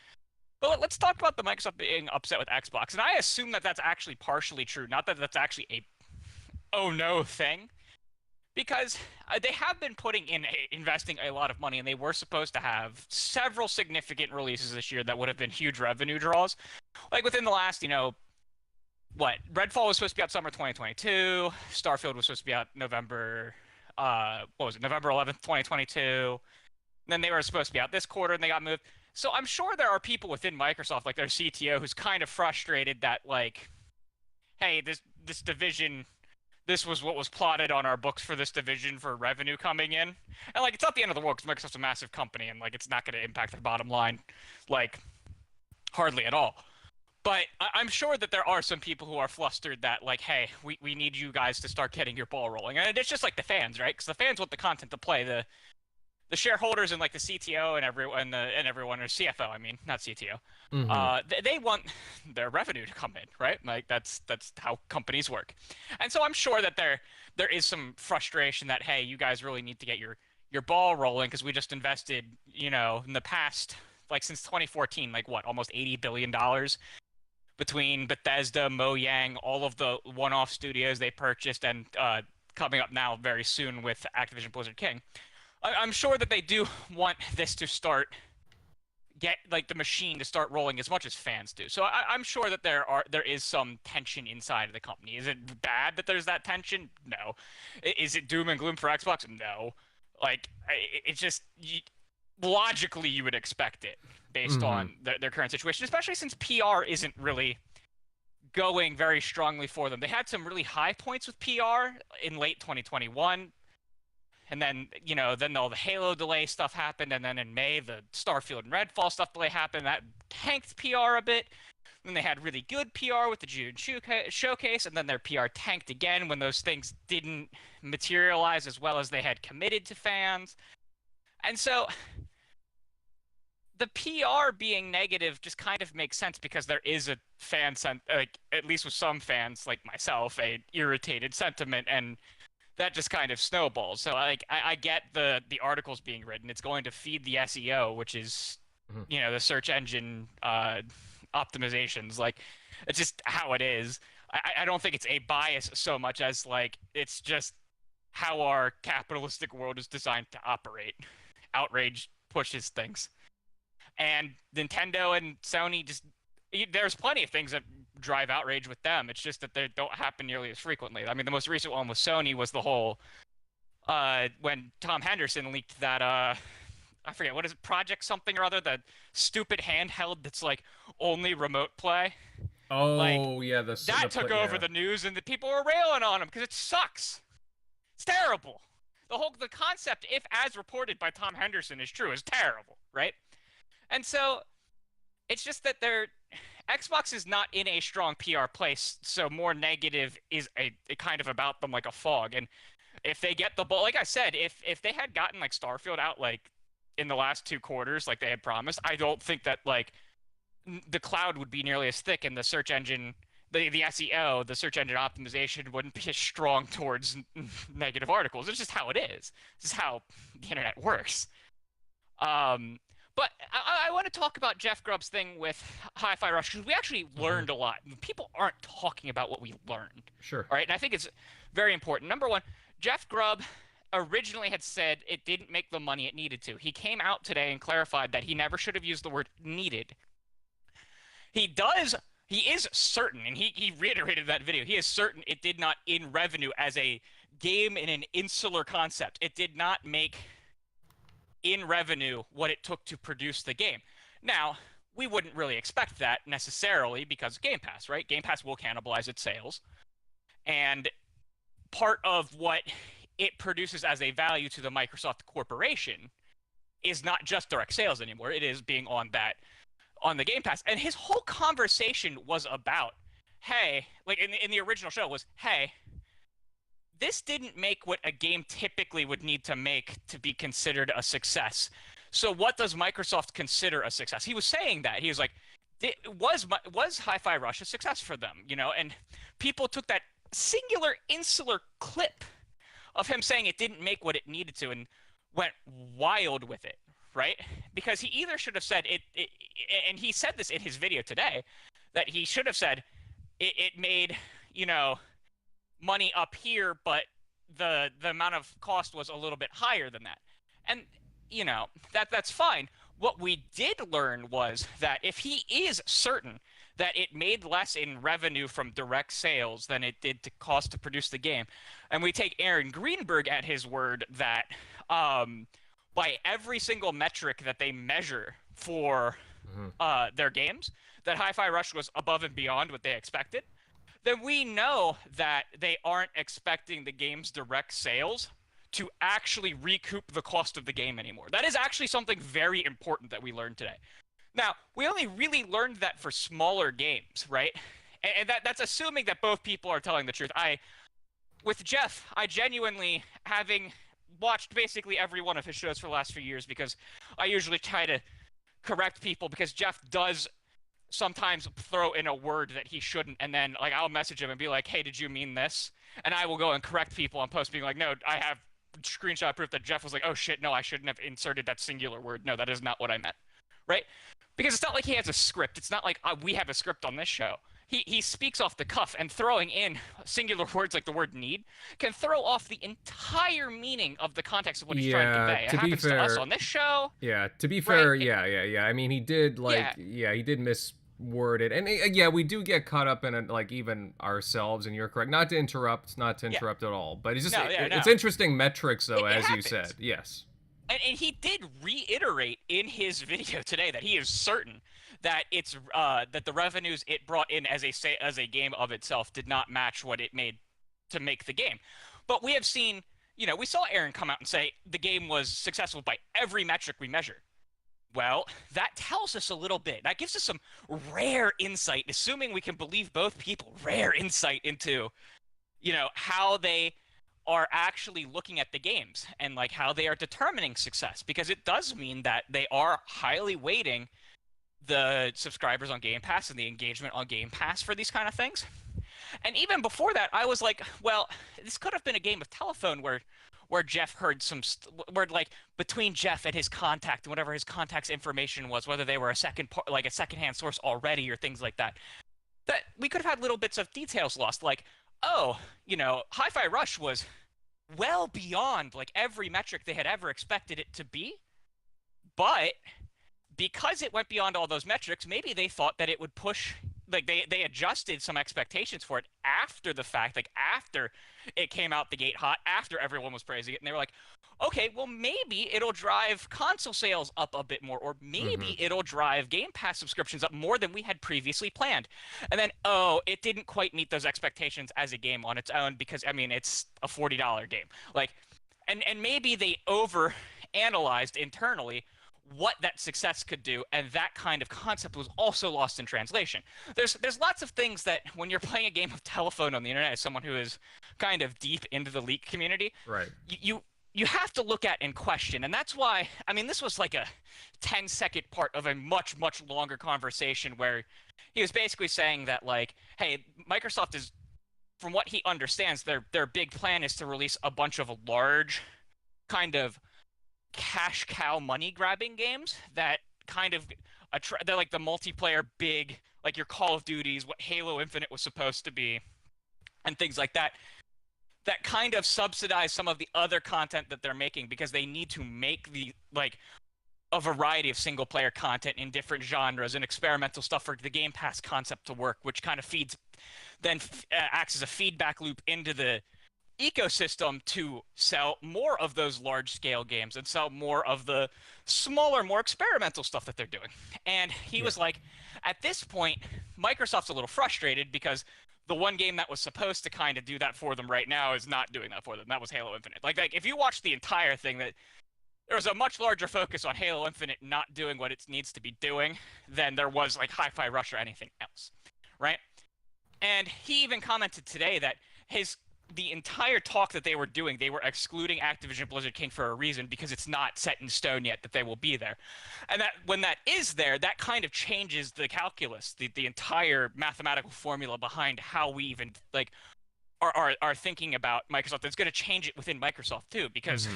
But let's talk about the Microsoft being upset with Xbox. And I assume that that's actually partially true, not that that's actually a oh no thing. Because they have been investing a lot of money, and they were supposed to have several significant releases this year that would have been huge revenue draws. Like within the last, Redfall was supposed to be out summer 2022. Starfield was supposed to be out November 11th, 2022. And then they were supposed to be out this quarter, and they got moved. So I'm sure there are people within Microsoft, like their CTO, who's kind of frustrated that, like, hey, this division, this was what was plotted on our books for this division for revenue coming in. And, like, it's not the end of the world because Microsoft's a massive company, and, like, it's not going to impact their bottom line, like, hardly at all. But I'm sure that there are some people who are flustered that, like, hey, we need you guys to start getting your ball rolling. And it's just like the fans, right? Because the fans want the content to play. The shareholders and, like, the CTO and everyone, or CFO, I mean, not CTO, they want their revenue to come in, right? Like, that's how companies work. And so I'm sure that there is some frustration that, hey, you guys really need to get your ball rolling because we just invested, in the past, like, since 2014, like, what, almost $80 billion between Bethesda, Mojang, all of the one-off studios they purchased, and coming up now very soon with Activision Blizzard King. I'm sure that they do want this to get the machine to start rolling as much as fans do. So I'm sure that there is some tension inside of the company. Is it bad that there's that tension? No. Is it doom and gloom for Xbox? No. Like, it's just logically you would expect it based on their current situation, especially since PR isn't really going very strongly for them. They had some really high points with PR in late 2021. And then, then all the Halo delay stuff happened. And then in May, the Starfield and Redfall stuff delay happened. That tanked PR a bit. Then they had really good PR with the June showcase. And then their PR tanked again when those things didn't materialize as well as they had committed to fans. And so the PR being negative just kind of makes sense because there is a at least with some fans like myself, a irritated sentiment, and that just kind of snowballs. So I get the articles being written. It's going to feed the SEO, which is the search engine optimizations. Like, it's just how it is. I don't think it's a bias so much as, like, it's just how our capitalistic world is designed to operate. Outrage pushes things. And Nintendo and Sony there's plenty of things that drive outrage with them. It's just that they don't happen nearly as frequently. I mean, the most recent one with Sony was the whole when Tom Henderson leaked that I forget, what is it, Project something or other, the stupid handheld that's like only remote play. Oh, yeah, that took over the news, and the people were railing on him because it sucks. It's terrible. The concept, if as reported by Tom Henderson is true, is terrible, right? And so it's just that Xbox is not in a strong PR place, so more negative is a kind of about them like a fog. And if they get the ball, like I said, if they had gotten like Starfield out like in the last 2 quarters like they had promised, I don't think that like the cloud would be nearly as thick, and the search engine, the SEO, the search engine optimization wouldn't be as strong towards negative articles. It's just how it is. This is how the internet works. But I want to talk about Jeff Grubb's thing with Hi-Fi Rush, because we actually learned a lot. People aren't talking about what we learned. Sure. All right, and I think it's very important. Number one, Jeff Grubb originally had said it didn't make the money it needed to. He came out today and clarified that he never should have used the word needed. He is certain, and he reiterated that video, he is certain it did not in revenue as a game in an insular concept. It did not make in revenue what it took to produce the game. Now, we wouldn't really expect that necessarily because of Game Pass, right? Game Pass will cannibalize its sales. And part of what it produces as a value to the Microsoft corporation is not just direct sales anymore. It is being on the Game Pass. And his whole conversation was about, hey, like in the original show was, hey, this didn't make what a game typically would need to make to be considered a success. So what does Microsoft consider a success? He was saying that. He was like, was Hi-Fi Rush a success for them? You know, and people took that singular insular clip of him saying it didn't make what it needed to and went wild with it, right? Because he either should have said it and he said this in his video today, that he should have said it made, you know, money up here, but the amount of cost was a little bit higher than that. And, you know, that's fine. What we did learn was that if he is certain that it made less in revenue from direct sales than it did to cost to produce the game, and we take Aaron Greenberg at his word that by every single metric that they measure for their games, that Hi-Fi Rush was above and beyond what they expected, then we know that they aren't expecting the game's direct sales to actually recoup the cost of the game anymore. That is actually something very important that we learned today. Now, we only really learned that for smaller games, right? And that's assuming that both people are telling the truth. With Jeff, I genuinely, having watched basically every one of his shows for the last few years, because I usually try to correct people, because Jeff does sometimes throw in a word that he shouldn't, and then like I'll message him and be like, hey, did you mean this? And I will go and correct people on post being like, no, I have screenshot proof that Jeff was like, oh shit, no, I shouldn't have inserted that singular word. No, that is not what I meant, right? Because it's not like he has a script. It's not like we have a script on this show. He speaks off the cuff, and throwing in singular words like the word need can throw off the entire meaning of the context of what he's trying to convey. It happens to us on this show. Yeah, to be fair, right? Yeah. I mean, he did he did misword it. And yeah, we do get caught up in it, like even ourselves, and you're correct. Not to interrupt at all. But it's just it's interesting metrics though, as you said. Yes. And he did reiterate in his video today that he is certain that it's that the revenues it brought in as a game of itself did not match what it made to make the game. But we have seen, you know, we saw Aaron come out and say the game was successful by every metric we measure. Well, that tells us a little bit. That gives us some rare insight, assuming we can believe both people, rare insight into, you know, how they are actually looking at the games and like how they are determining success, because it does mean that they are highly weighting the subscribers on Game Pass and the engagement on Game Pass for these kind of things. And even before that, I was like, well, this could have been a game of telephone where Jeff heard where like between Jeff and his contact and whatever his contact's information was, whether they were a secondhand source already or things like that, that we could have had little bits of details lost, like, oh, you know, Hi-Fi Rush was well beyond like every metric they had ever expected it to be, but because it went beyond all those metrics, maybe they thought that it would push, like they adjusted some expectations for it after the fact, like after it came out the gate hot, after everyone was praising it, and they were like, okay, well, maybe it'll drive console sales up a bit more, or maybe it'll drive Game Pass subscriptions up more than we had previously planned. And then, oh, it didn't quite meet those expectations as a game on its own, because, I mean, it's a $40 game. Like, and maybe they over-analyzed internally what that success could do, and that kind of concept was also lost in translation. There's lots of things that when you're playing a game of telephone on the internet as someone who is kind of deep into the leak community, right? You have to look at and question, and that's why, I mean, this was like a 10-second part of a much, much longer conversation where he was basically saying that, like, hey, Microsoft is, from what he understands, their big plan is to release a bunch of large kind of cash cow money grabbing games that kind of they're like the multiplayer big, like your Call of Duties, what Halo Infinite was supposed to be, and things like that, that kind of subsidize some of the other content that they're making, because they need to make the like a variety of single player content in different genres and experimental stuff for the Game Pass concept to work, which kind of acts as a feedback loop into the ecosystem to sell more of those large scale games and sell more of the smaller, more experimental stuff that they're doing. And he was like, at this point, Microsoft's a little frustrated because the one game that was supposed to kind of do that for them right now is not doing that for them. That was Halo Infinite. Like if you watch the entire thing, that there was a much larger focus on Halo Infinite not doing what it needs to be doing than there was like Hi-Fi Rush or anything else, right? And he even commented today that the entire talk that they were doing, they were excluding Activision Blizzard King for a reason, because it's not set in stone yet that they will be there. And that when that is there, that kind of changes the calculus, the entire mathematical formula behind how we even like are thinking about Microsoft. It's going to change it within Microsoft too, because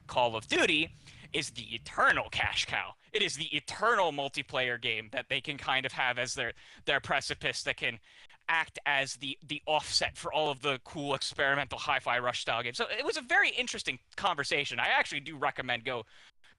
Call of Duty is the eternal cash cow. It is the eternal multiplayer game that they can kind of have as their precipice, that can act as the offset for all of the cool experimental Hi-Fi Rush style games. So it was a very interesting conversation. I actually do recommend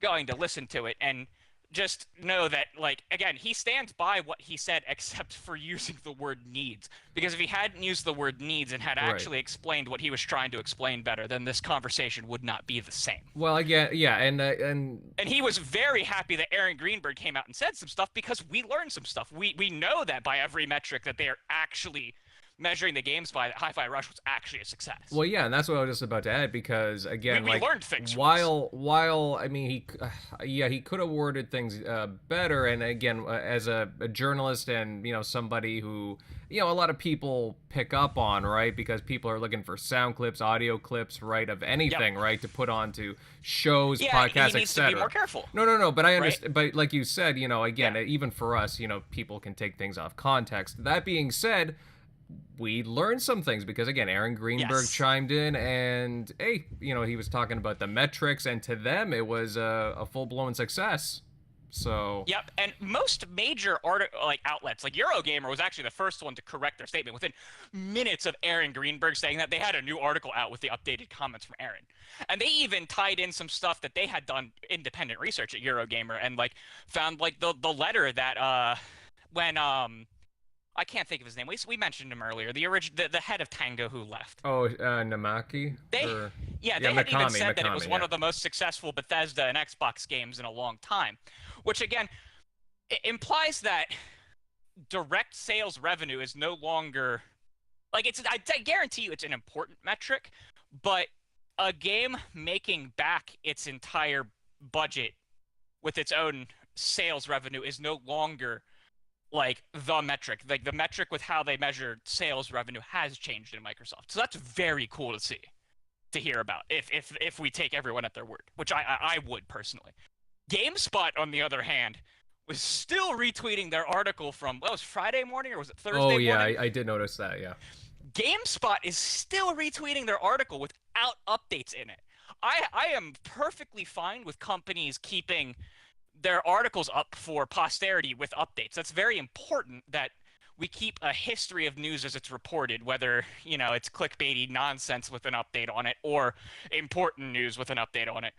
going to listen to it, and just know that, like, again, he stands by what he said, except for using the word needs. Because if he hadn't used the word needs and had actually explained what he was trying to explain better, then this conversation would not be the same. Well, again, yeah, and he was very happy that Aaron Greenberg came out and said some stuff, because we learned some stuff. We know that by every metric that they are actually measuring the games by, that Hi-Fi Rush was actually a success. Well, yeah, and that's what I was just about to add, because again, we learned things. While I mean, he could have worded things better, and again, as a journalist and somebody who a lot of people pick up on, right? Because people are looking for sound clips, audio clips, right, of anything, right, to put onto shows, podcasts, he needs to be more careful. No, but I understand. Right? But like you said, again, even for us, people can take things off context. That being said, we learned some things, because again, Aaron Greenberg chimed in, and hey, he was talking about the metrics, and to them it was a full-blown success. So and most major outlets like Eurogamer was actually the first one to correct their statement within minutes of Aaron Greenberg saying that. They had a new article out with the updated comments from Aaron, and they even tied in some stuff that they had done independent research at Eurogamer, and found the letter that when I can't think of his name. We mentioned him earlier. The head of Tango who left. Oh, Namaki? They had even said that it was one of the most successful Bethesda and Xbox games in a long time, which again implies that direct sales revenue is no longer I guarantee you it's an important metric, but a game making back its entire budget with its own sales revenue is no longer the metric. The metric with how they measure sales revenue has changed in Microsoft. So that's very cool to hear about, if we take everyone at their word, which I would personally. GameSpot, on the other hand, was still retweeting their article from, was Friday morning or was it Thursday morning? Oh, yeah, I did notice that, yeah. GameSpot is still retweeting their article without updates in it. I am perfectly fine with companies keeping their articles up for posterity with updates. That's very important, that we keep a history of news as it's reported, whether it's clickbaity nonsense with an update on it or important news with an update on it.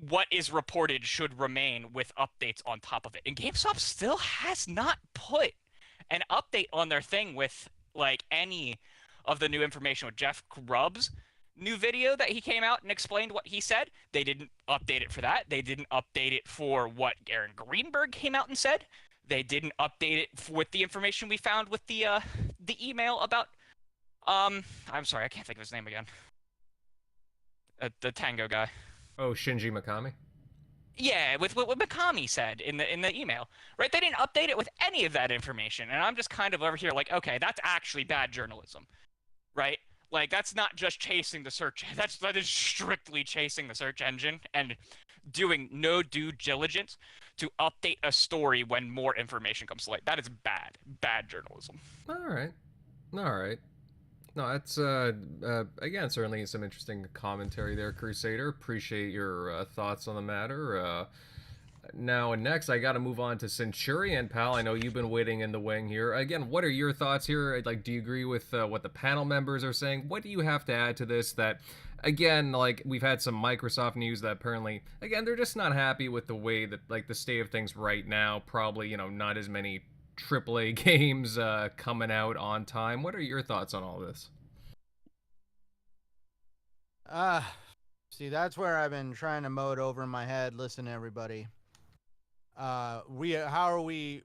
What is reported should remain with updates on top of it. And GameStop still has not put an update on their thing with any of the new information. With Jeff Grubb's new video that he came out and explained what he said, they didn't update it for that. They didn't update it for what Aaron Greenberg came out and said. They didn't update it with the information we found with the email about I'm sorry, I can't think of his name again. The Tango guy. Oh, Shinji Mikami? Yeah, with what Mikami said in the email, right? They didn't update it with any of that information, and I'm just kind of over here okay, that's actually bad journalism, right? That's not just chasing the search. That is strictly chasing the search engine and doing no due diligence to update a story when more information comes to light. That is bad journalism. All right. No, that's again certainly some interesting commentary there, Crusader. Appreciate your thoughts on the matter. Now, next, I got to move on to Centurion, pal. I know you've been waiting in the wing here. Again, what are your thoughts here? Do you agree with what the panel members are saying? What do you have to add to this? That, again, we've had some Microsoft news that apparently, again, they're just not happy with the way that, the state of things right now. Probably, not as many AAA games coming out on time. What are your thoughts on all this? See, that's where I've been trying to mow it over in my head. Listen, everybody. How are we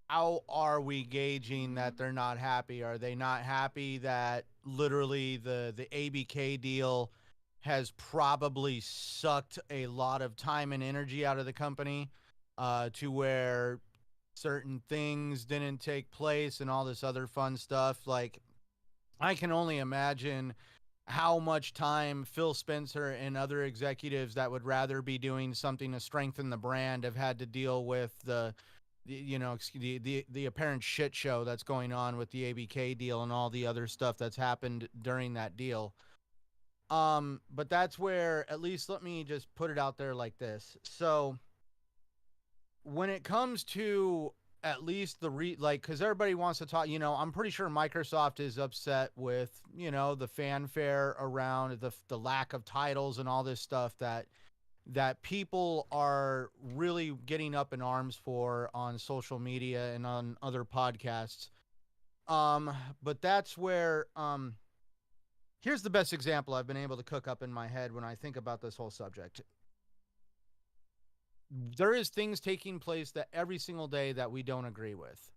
how are we gauging that they're not happy? Are they not happy that literally the ABK deal has probably sucked a lot of time and energy out of the company, to where certain things didn't take place and all this other fun stuff? Like, I can only imagine how much time Phil Spencer and other executives that would rather be doing something to strengthen the brand have had to deal with the apparent shit show that's going on with the ABK deal and all the other stuff that's happened during that deal. But that's where, at least let me just put it out there like this. So when it comes to at least because everybody wants to talk, I'm pretty sure Microsoft is upset with, the fanfare around the lack of titles and all this stuff that people are really getting up in arms for on social media and on other podcasts. But that's where, here's the best example I've been able to cook up in my head when I think about this whole subject. There is things taking place that every single day that we don't agree with.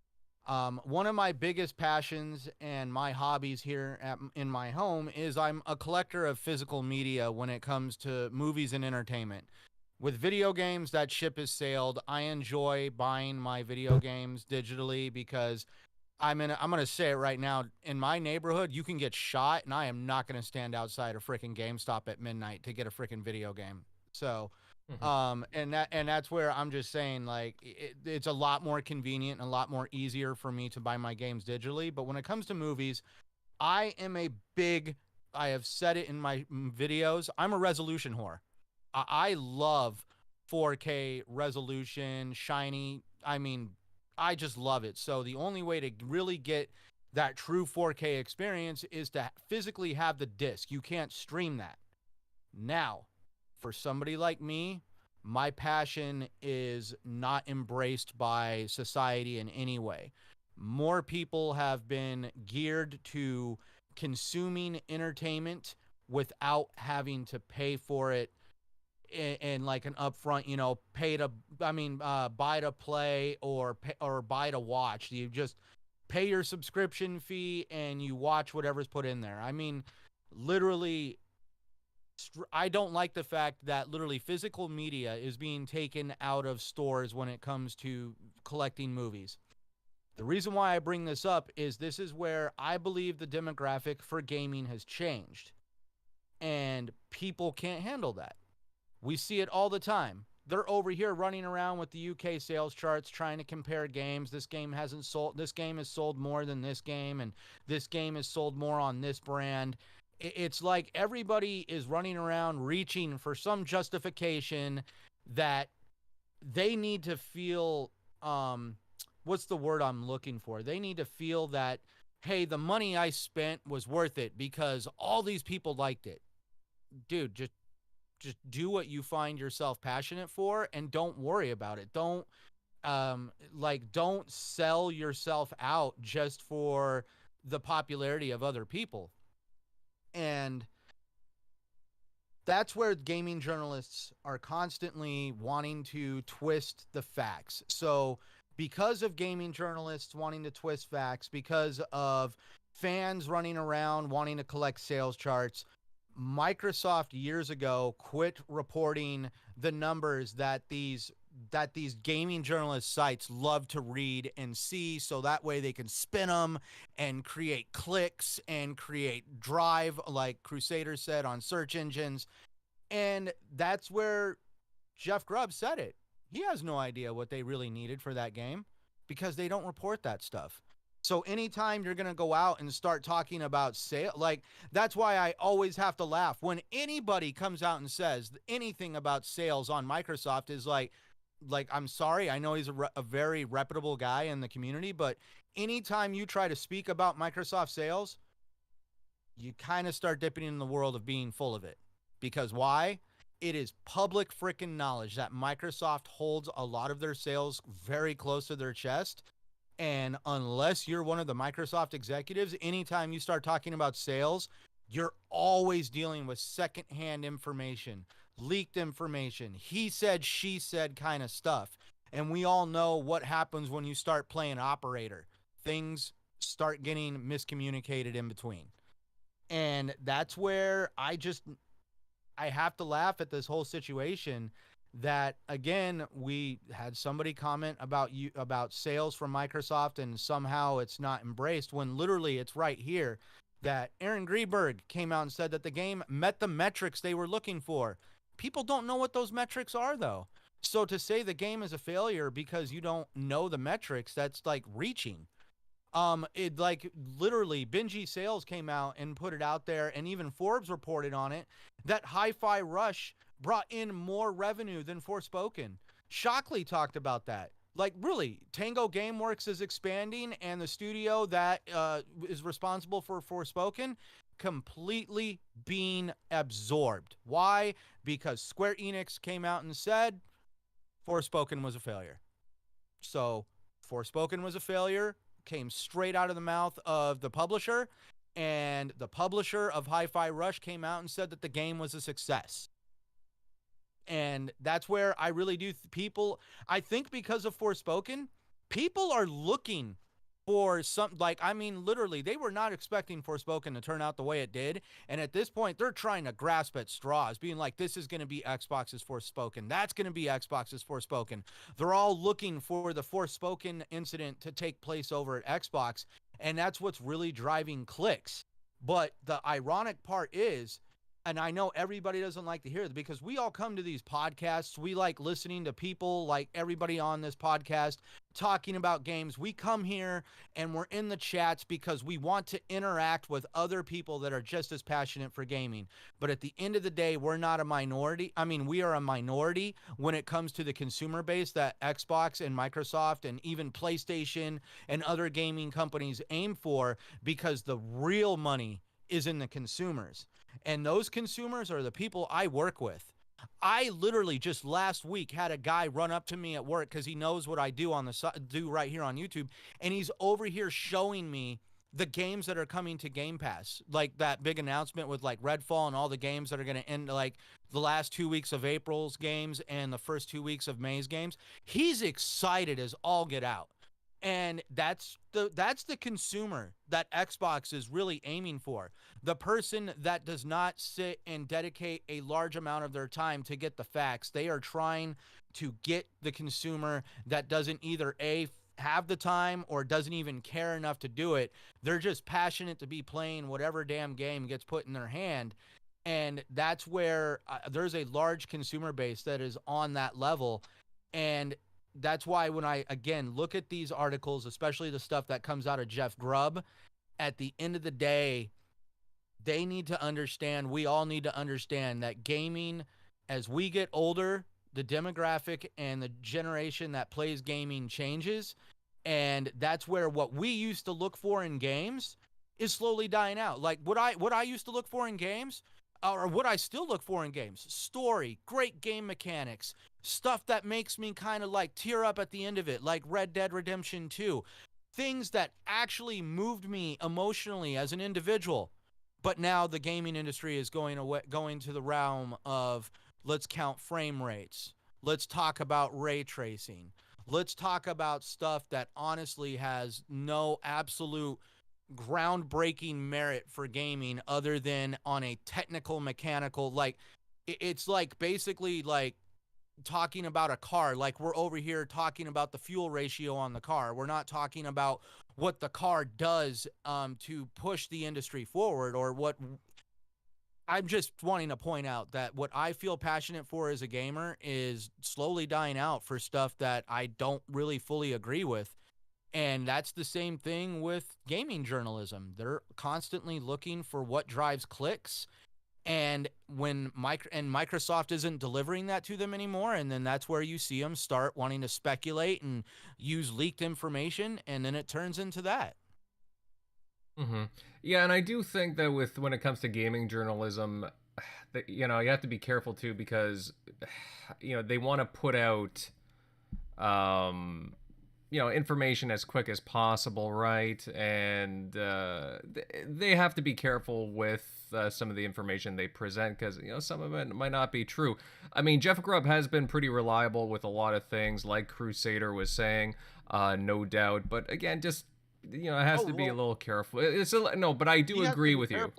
One of my biggest passions and my hobbies here in my home is I'm a collector of physical media when it comes to movies and entertainment. With video games, that ship has sailed. I enjoy buying my video games digitally because I'm going to say it right now. In my neighborhood, you can get shot, and I am not going to stand outside a freaking GameStop at midnight to get a freaking video game. So, and that's where I'm just saying, like, it's a lot more convenient and a lot more easier for me to buy my games digitally. But when it comes to movies, I have said it in my videos, I'm a resolution whore. I love 4K resolution, shiny. I mean, I just love it. So the only way to really get that true 4K experience is to physically have the disc. You can't stream that. Now, for somebody like me, my passion is not embraced by society in any way. More people have been geared to consuming entertainment without having to pay for it in like an upfront, buy to play or buy to watch. You just pay your subscription fee and you watch whatever's put in there. I mean, literally, I don't like the fact that literally physical media is being taken out of stores when it comes to collecting movies. The reason why I bring this up is this is where I believe the demographic for gaming has changed, and people can't handle that. We see it all the time. They're over here running around with the UK sales charts trying to compare games. This game has sold more than this game, and this game has sold more on this brand. It's like everybody is running around reaching for some justification that they need to feel, what's the word I'm looking for? They need to feel that, hey, the money I spent was worth it because all these people liked it. Dude, just do what you find yourself passionate for and don't worry about it. Don't sell yourself out just for the popularity of other people. And that's where gaming journalists are constantly wanting to twist the facts. So because of gaming journalists wanting to twist facts, because of fans running around wanting to collect sales charts, Microsoft years ago quit reporting the numbers that these gaming journalist sites love to read and see, so that way they can spin them and create clicks and create drive, like Crusader said, on search engines. And that's where Jeff Grubb said it. He has no idea what they really needed for that game because they don't report that stuff. So anytime you're going to go out and start talking about sale, like, that's why I always have to laugh when anybody comes out and says anything about sales on Microsoft. Is like, I'm sorry, I know he's a very reputable guy in the community, but anytime you try to speak about Microsoft sales, you kind of start dipping in the world of being full of it. Because why? It is public freaking knowledge that Microsoft holds a lot of their sales very close to their chest. And unless you're one of the Microsoft executives, anytime you start talking about sales, you're always dealing with secondhand information, leaked information, he said, she said kind of stuff. And we all know what happens when you start playing operator. Things start getting miscommunicated in between. And that's where I have to laugh at this whole situation that, again, we had somebody comment about sales from Microsoft and somehow it's not embraced, when literally it's right here that Aaron Greenberg came out and said that the game met the metrics they were looking for. People don't know what those metrics are, though. So to say the game is a failure because you don't know the metrics, that's like reaching. It like literally Bingy Sales came out and put it out there, and even Forbes reported on it that Hi-Fi Rush brought in more revenue than Forspoken. Shockley talked about that. Like, really, Tango Gameworks is expanding, and the studio that is responsible for Forspoken completely being absorbed. Why? Because Square Enix came out and said Forspoken was a failure. So Forspoken was a failure, came straight out of the mouth of the publisher, and the publisher of Hi-Fi Rush came out and said that the game was a success. And that's where I really do I think because of Forspoken, people are looking for literally, they were not expecting Forspoken to turn out the way it did. And at this point, they're trying to grasp at straws, being like, this is going to be Xbox's Forspoken. That's going to be Xbox's Forspoken. They're all looking for the Forspoken incident to take place over at Xbox. And that's what's really driving clicks. But the ironic part is, and I know everybody doesn't like to hear it because we all come to these podcasts. We like listening to people like everybody on this podcast talking about games. We come here and we're in the chats because we want to interact with other people that are just as passionate for gaming. But at the end of the day, we're not a minority. I mean, we are a minority when it comes to the consumer base that Xbox and Microsoft and even PlayStation and other gaming companies aim for, because the real money is in the consumers. And those consumers are the people I work with. I literally just last week had a guy run up to me at work because he knows what I do do right here on YouTube, and he's over here showing me the games that are coming to Game Pass, like that big announcement with like Redfall and all the games that are going to end, like the last 2 weeks of April's games and the first 2 weeks of May's games. He's excited as all get out. And that's the consumer that Xbox is really aiming for. The person that does not sit and dedicate a large amount of their time to get the facts. They are trying to get the consumer that doesn't either have the time or doesn't even care enough to do it. They're just passionate to be playing whatever damn game gets put in their hand. And that's where there's a large consumer base that is on that level. And that's why when I, again, look at these articles, especially the stuff that comes out of Jeff Grubb, at the end of the day, they need to understand, we all need to understand that gaming, as we get older, the demographic and the generation that plays gaming changes. And that's where what we used to look for in games is slowly dying out. Like what I used to look for in games, or what I still look for in games: story, great game mechanics, stuff that makes me kind of like tear up at the end of it, like Red Dead Redemption 2. Things that actually moved me emotionally as an individual. But now the gaming industry is going to the realm of, let's count frame rates. Let's talk about ray tracing. Let's talk about stuff that honestly has no absolute groundbreaking merit for gaming other than on a technical, mechanical, like it's like basically like talking about a car. Like we're over here talking about the fuel ratio on the car. We're not talking about what the car does to push the industry forward, or what. I'm just wanting to point out that what I feel passionate for as a gamer is slowly dying out for stuff that I don't really fully agree with. And that's the same thing with gaming journalism. They're constantly looking for what drives clicks. And when Microsoft isn't delivering that to them anymore, and then that's where you see them start wanting to speculate and use leaked information, and then it turns into that. Mm-hmm. Yeah, and I do think that when it comes to gaming journalism, you have to be careful too, because they want to put out information as quick as possible, right? And they have to be careful with some of the information they present, because some of it might not be true. I mean, Jeff Grubb has been pretty reliable with a lot of things, like Crusader was saying, no doubt. But again, just it has to be a little careful. No, but I do agree with you.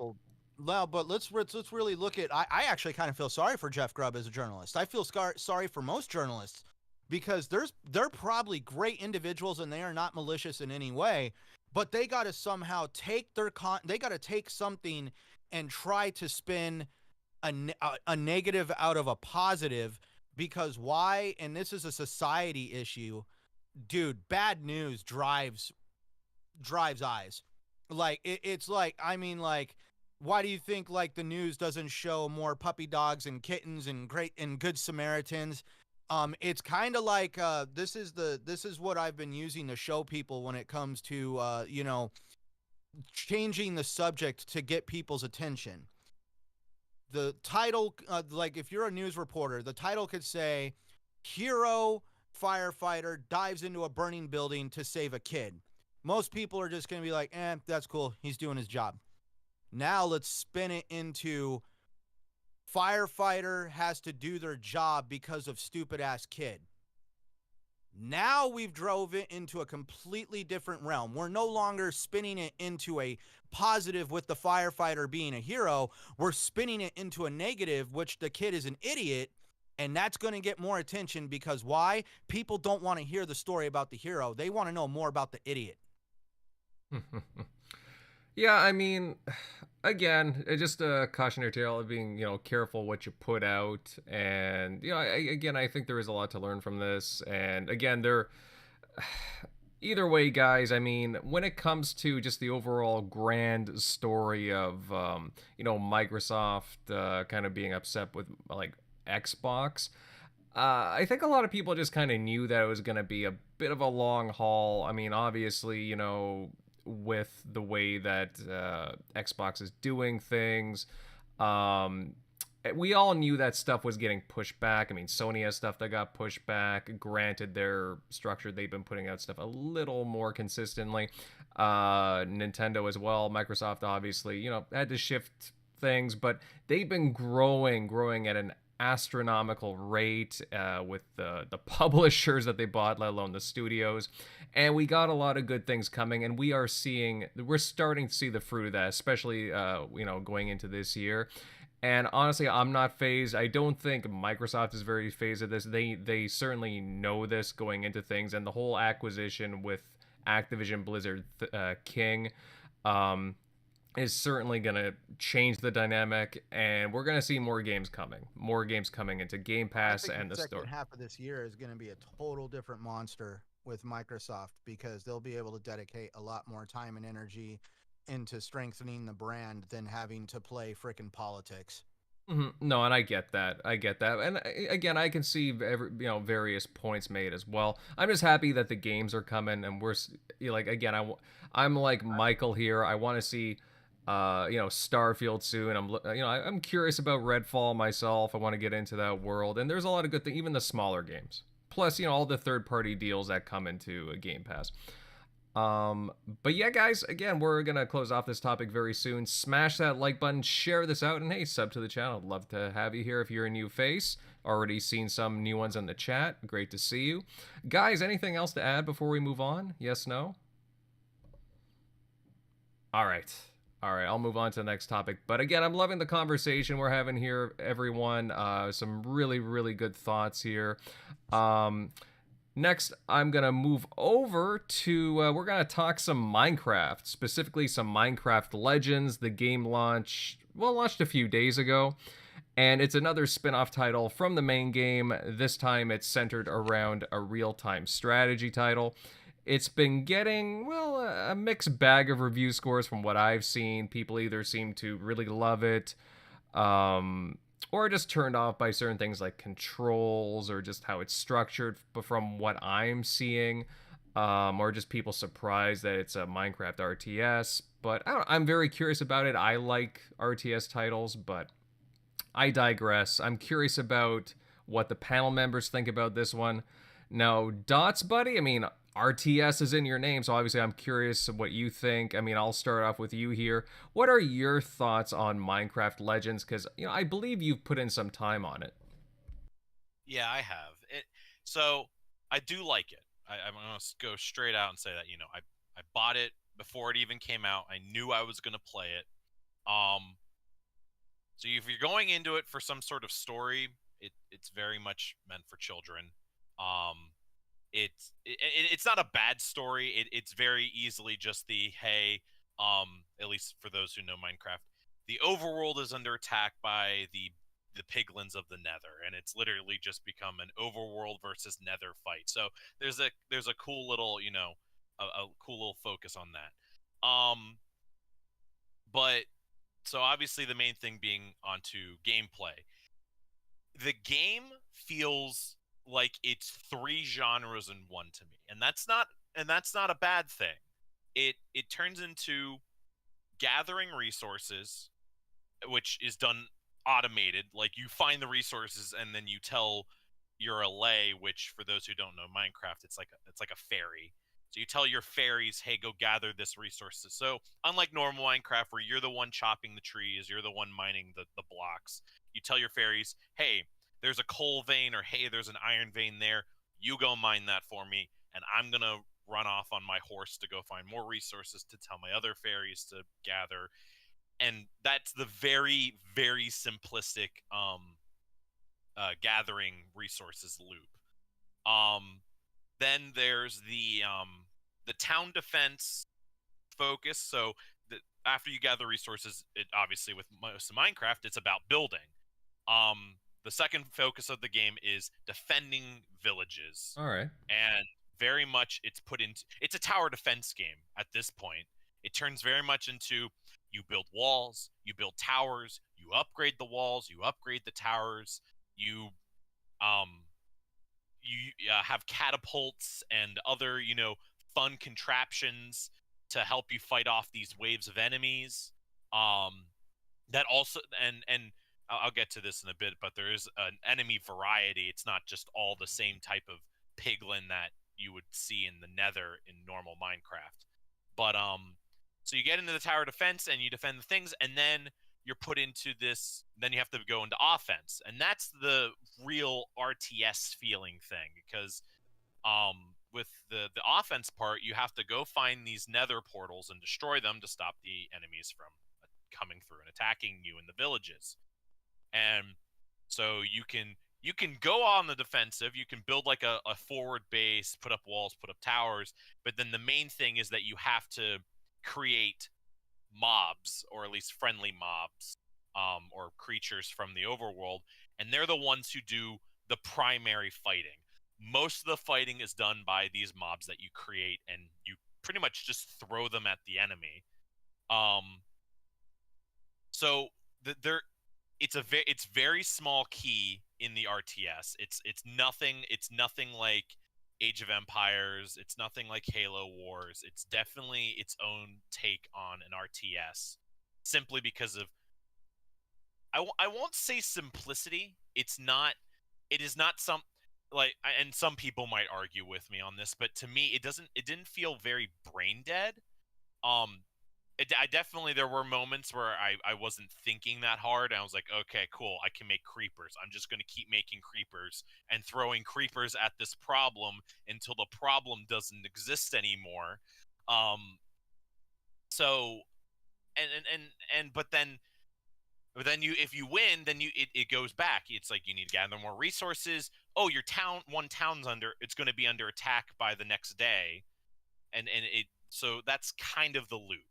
Well, but let's really look at. I actually kind of feel sorry for Jeff Grubb as a journalist. I feel sorry for most journalists, because they're probably great individuals and they are not malicious in any way, but they got to somehow take they got to take something and try to spin a negative out of a positive, because why? And this is a society issue, dude. Bad news drives eyes. Like it's like, I mean, like, why do you think like the news doesn't show more puppy dogs and kittens and good Samaritans? It's kind of like this is what I've been using to show people when it comes to changing the subject to get people's attention. The title, like if you're a news reporter, the title could say, "Hero firefighter dives into a burning building to save a kid." Most people are just going to be like, that's cool. He's doing his job. Now let's spin it into firefighter has to do their job because of stupid ass kid. Now we've drove it into a completely different realm. We're no longer spinning it into a positive with the firefighter being a hero. We're spinning it into a negative, which the kid is an idiot. And that's going to get more attention, because why? People don't want to hear the story about the hero. They want to know more about the idiot. Yeah, I mean, again, just a cautionary tale of being, careful what you put out. And, I think there is a lot to learn from this. And again, either way, guys, I mean, when it comes to just the overall grand story of, Microsoft kind of being upset with, like, Xbox, I think a lot of people just kind of knew that it was going to be a bit of a long haul. I mean, obviously, with the way that Xbox is doing things, we all knew that stuff was getting pushed back. I mean, Sony has stuff that got pushed back. Granted, their structure, they've been putting out stuff a little more consistently. Nintendo as well. Microsoft obviously, had to shift things, but they've been growing at an astronomical rate with the publishers that they bought, let alone the studios. And we got a lot of good things coming, and we're starting to see the fruit of that, especially going into this year. And honestly, I'm not phased. I don't think Microsoft is very phased of this. They certainly know this going into things, and the whole acquisition with Activision Blizzard King is certainly going to change the dynamic, and we're going to see more games coming into Game Pass and the store. The second half of this year is going to be a total different monster with Microsoft, because they'll be able to dedicate a lot more time and energy into strengthening the brand than having to play frickin' politics. Mm-hmm. No, and I get that. And again, I can see various points made as well. I'm just happy that the games are coming, and we're like, again, I'm like Michael here. I want to see Starfield soon. I'm curious about Redfall myself. I want to get into that world, and there's a lot of good things, even the smaller games. Plus, all the third-party deals that come into a Game Pass. But yeah, guys, again, we're gonna close off this topic very soon. Smash that like button, share this out, and hey, sub to the channel. I'd love to have you here if you're a new face. Already seen some new ones in the chat. Great to see you. Guys, anything else to add before we move on? Yes, no? All right, I'll move on to the next topic. But again, I'm loving the conversation we're having here, everyone. Some really, really good thoughts here. Next, I'm going to move over to, we're going to talk some Minecraft, specifically some Minecraft Legends. The game launched a few days ago, and it's another spin-off title from the main game. This time it's centered around a real-time strategy title. It's been getting, a mixed bag of review scores from what I've seen. People either seem to really love it, or just turned off by certain things like controls or just how it's structured. But from what I'm seeing, or just people surprised that it's a Minecraft RTS. But I'm very curious about it. I like RTS titles, but I digress. I'm curious about what the panel members think about this one. Now, Dots, buddy, I mean, RTS is in your name, so obviously I'm curious what you think. I mean, I'll start off with you here. What are your thoughts on Minecraft Legends? Because, I believe you've put in some time on it. Yeah, I have. So I do like it. I'm going to go straight out and say that, I bought it before it even came out. I knew I was going to play it. So if you're going into it for some sort of story, it's very much meant for children. It's not a bad story. It's very easily just the, hey, at least for those who know Minecraft, the overworld is under attack by the piglins of the Nether, and it's literally just become an overworld versus Nether fight. So there's a cool little, a cool little focus on that. But so obviously the main thing being onto gameplay. The game feels like it's 3 genres in one to me, and that's not a bad thing. It turns into gathering resources, which is done automated. Like, you find the resources and then you tell your allay, which for those who don't know Minecraft, it's like a fairy. So you tell your fairies, hey, go gather this resources. So unlike normal Minecraft, where you're the one chopping the trees, you're the one mining the blocks, you tell your fairies, hey, there's a coal vein, or hey, there's an iron vein there. You go mine that for me, and I'm going to run off on my horse to go find more resources to tell my other fairies to gather. And that's the very, very simplistic gathering resources loop. Then there's the town defense focus. So after you gather resources, it obviously with most of Minecraft, it's about building. The second focus of the game is defending villages. All right. And very much it's a tower defense game at this point. It turns very much into, you build walls, you build towers, you upgrade the walls, you upgrade the towers, you have catapults and other, fun contraptions to help you fight off these waves of enemies. That also, and I'll get to this in a bit, but there is an enemy variety. It's not just all the same type of piglin that you would see in the Nether in normal Minecraft. But so you get into the tower defense and you defend the things, and then you're put into this, then you have to go into offense. And that's the real RTS feeling thing, because with the offense part, you have to go find these Nether portals and destroy them to stop the enemies from coming through and attacking you in the villages. And so you can go on the defensive, you can build like a forward base, put up walls, put up towers, but then the main thing is that you have to create mobs, or at least friendly mobs, or creatures from the overworld, and they're the ones who do the primary fighting. Most of the fighting is done by these mobs that you create, and you pretty much just throw them at the enemy. So it's very small key in the RTS. It's nothing like Age of Empires. It's nothing like Halo Wars. It's definitely its own take on an RTS, simply because of, I won't say simplicity. It is not some, like, and some people might argue with me on this, but to me, it didn't feel very brain dead. I definitely, there were moments where I wasn't thinking that hard. And I was like, okay, cool, I can make creepers. I'm just going to keep making creepers and throwing creepers at this problem until the problem doesn't exist anymore. So, but then if you win, then it goes back. It's like, you need to gather more resources. Oh, your town's it's going to be under attack by the next day. So that's kind of the loop.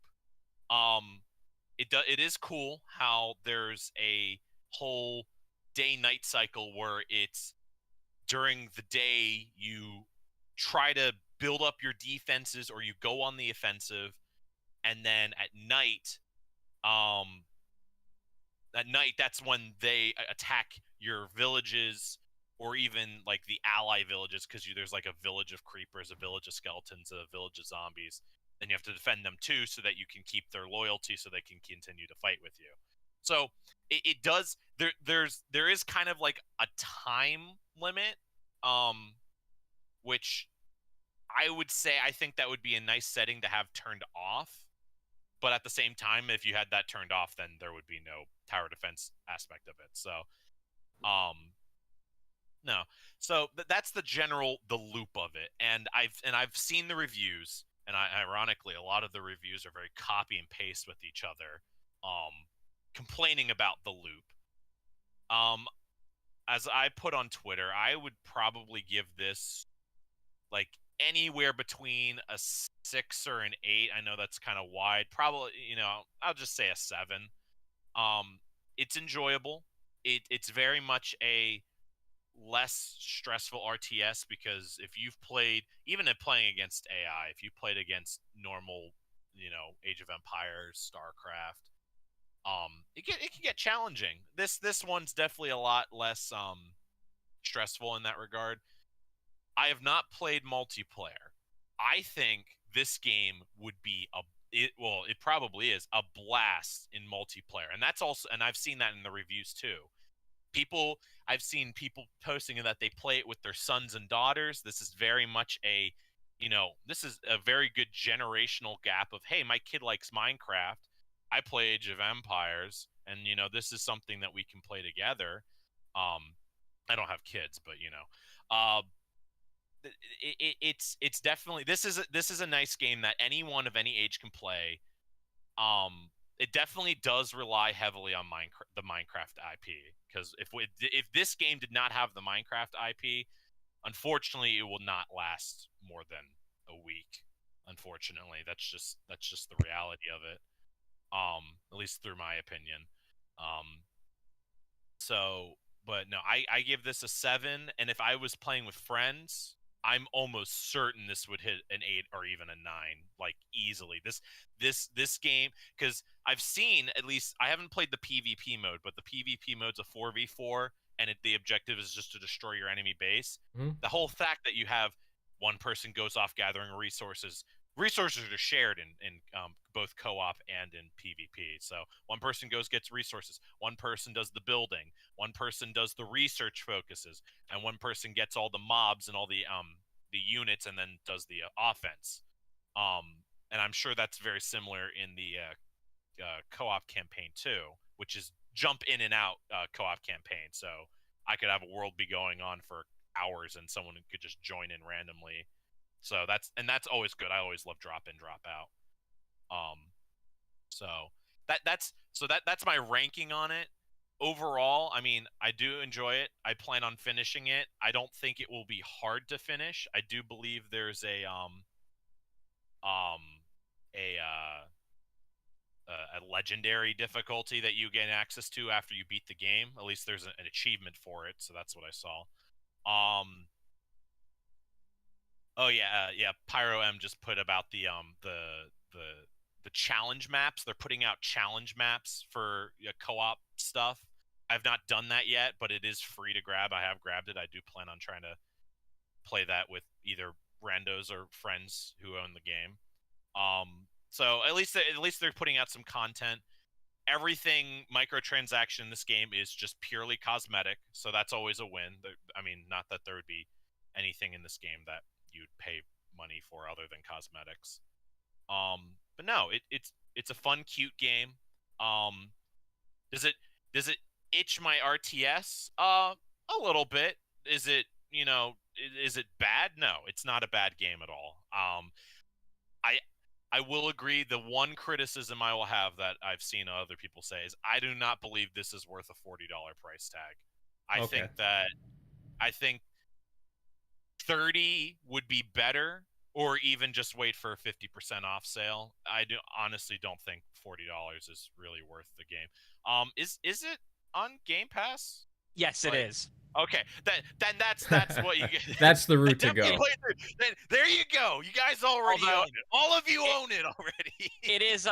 It is cool how there's a whole day-night cycle where it's, during the day you try to build up your defenses or you go on the offensive, and then at night that's when they attack your villages, or even like the ally villages, because there's like a village of creepers, a village of skeletons, a village of zombies. Then you have to defend them too, so that you can keep their loyalty, so they can continue to fight with you. So it does. There is kind of like a time limit, which I would say I think that would be a nice setting to have turned off. But at the same time, if you had that turned off, then there would be no tower defense aspect of it. So, no. So that's the loop of it. And I've seen the reviews, and ironically, a lot of the reviews are very copy and paste with each other, complaining about the loop. As I put on Twitter, I would probably give this like anywhere between a 6 or an 8. I know that's kind of wide. Probably, I'll just say a 7. It's enjoyable. It's very much a less stressful RTS, because if you've played, even in playing against AI, if you played against normal, Age of Empires, StarCraft, it can get challenging. This one's definitely a lot less stressful in that regard. I have not played multiplayer. I think this game would be it probably is a blast in multiplayer. And that's also, and I've seen that in the reviews too. I've seen people posting that they play it with their sons and daughters. This is very much this is a very good generational gap of, hey, my kid likes Minecraft. I play Age of Empires, and this is something that we can play together. I don't have kids, but it's definitely, this is a nice game that anyone of any age can play. It definitely does rely heavily on the Minecraft IP, because if this game did not have the Minecraft IP, unfortunately, it will not last more than a week. Unfortunately, that's just the reality of it. At least through my opinion. But no, I give this a 7, and if I was playing with friends, I'm almost certain this would hit an 8 or even a 9, like easily. This game, because I've seen, at least I haven't played the PvP mode, but the PvP mode's a 4v4, and the objective is just to destroy your enemy base. Mm-hmm. The whole fact that you have one person goes off gathering resources are shared in both co-op and in PvP. So one person gets resources, one person does the building, one person does the research focuses, and one person gets all the mobs and all the units, and then does the offense. And I'm sure that's very similar in the co-op campaign too, which is jump in and out co-op campaign. So I could have a world be going on for hours, and someone could just join in randomly. So that's always good. I always love drop in, drop out. So that's my ranking on it. Overall, I mean, I do enjoy it. I plan on finishing it. I don't think it will be hard to finish. I do believe there's a legendary difficulty that you get access to after you beat the game. At least there's an achievement for it, so that's what I saw. Oh yeah. Pyro M just put about the challenge maps. They're putting out challenge maps for co-op stuff. I've not done that yet, but it is free to grab. I have grabbed it. I do plan on trying to play that with either randos or friends who own the game. So at least they're putting out some content. Everything microtransaction in this game is just purely cosmetic, so that's always a win. I mean, not that there would be anything in this game that you'd pay money for other than cosmetics. But no, it's a fun, cute game. Does it itch my RTS? A little bit. Is it bad? No, it's not a bad game at all. I will agree, the one criticism I will have that I've seen other people say is I do not believe this is worth a $40 price tag. I think 30 would be better, or even just wait for a 50% off sale. I honestly don't think $40 is really worth the game. Is it on Game Pass? Yes, it is. Okay, then that's what you get. That's the route to go. Then there you go. You guys already own it. All of you own it already. It is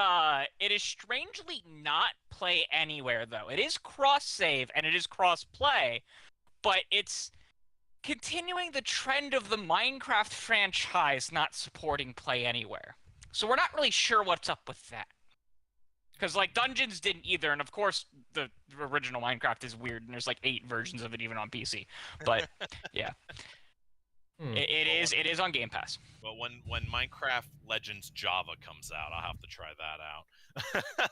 strangely not play anywhere though. It is cross save and it is cross play, but it's continuing the trend of the Minecraft franchise not supporting play anywhere. So we're not really sure what's up with that. Because, like, Dungeons didn't either, and of course, the original Minecraft is weird, and there's, like, 8 versions of it even on PC. But, yeah. It is on Game Pass. But when Minecraft Legends Java comes out, I'll have to try that out.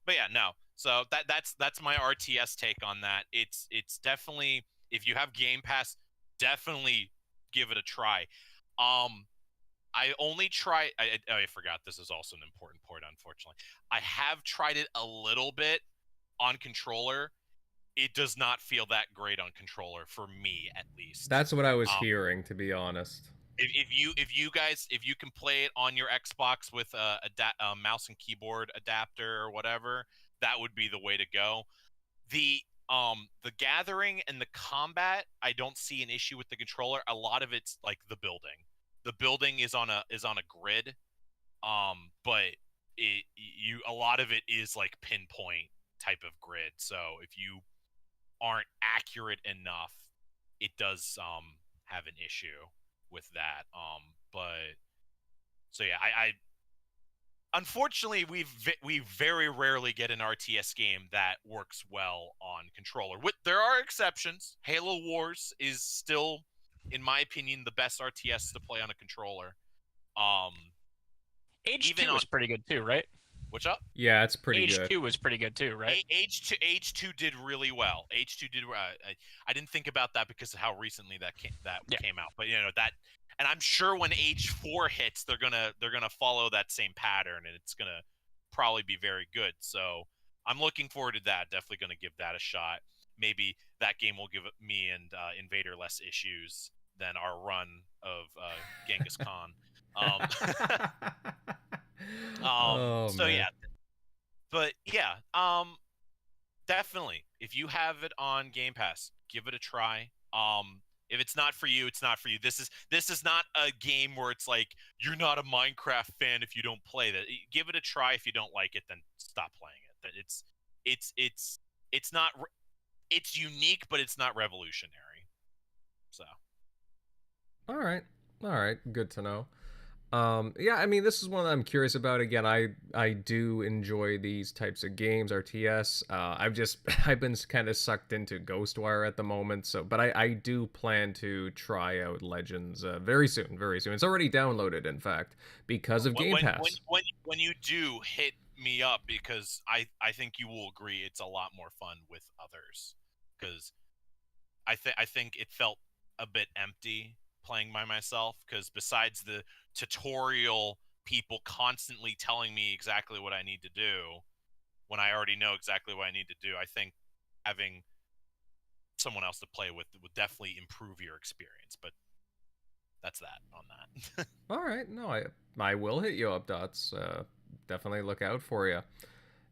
But yeah, no. So that's my RTS take on that. It's definitely, if you have Game Pass, definitely give it a try. I only try. I forgot this is also an important point. Unfortunately, I have tried it a little bit on controller. It does not feel that great on controller for me, at least. That's what I was hearing, to be honest. If you guys can play it on your Xbox with a mouse and keyboard adapter or whatever, that would be the way to go. The gathering and the combat, I don't see an issue with the controller. A lot of it's like the building. The building is on a grid, but a lot of it is like pinpoint type of grid. So if you aren't accurate enough, it does have an issue with that. But so yeah, I unfortunately we very rarely get an RTS game that works well on controller. There are exceptions. Halo Wars is still, in my opinion, the best RTS to play on a controller. H2 was pretty good too, right? What's up? Yeah, it's pretty good. H2 was pretty good too, right? H2 did really well. H2 did. I didn't think about that because of how recently that came out. But that, and I'm sure when H4 hits, they're gonna follow that same pattern, and it's gonna probably be very good. So I'm looking forward to that. Definitely gonna give that a shot. Maybe that game will give me and Invader less issues than our run of Genghis Khan. So man. yeah, but yeah, definitely, if you have it on Game Pass, give it a try. If it's not for you, it's not for you. This is not a game where it's like you're not a Minecraft fan if you don't play that. Give it a try. If you don't like it, then stop playing it. It's not. It's unique, but it's not revolutionary. So. All right, good to know. Yeah, I mean, this is one that I'm curious about. Again, I do enjoy these types of games, RTS. I've been kind of sucked into Ghostwire at the moment, but I do plan to try out Legends very soon. It's already downloaded, in fact, because of Game Pass. When you do, hit me up, because I think you will agree it's a lot more fun with others, because I think it felt a bit empty playing by myself, because besides the tutorial people constantly telling me exactly what I need to do when I already know exactly what I need to do, I think having someone else to play with would definitely improve your experience. But that's that on that. All right, no, I will hit you up, Dots. Definitely look out for you.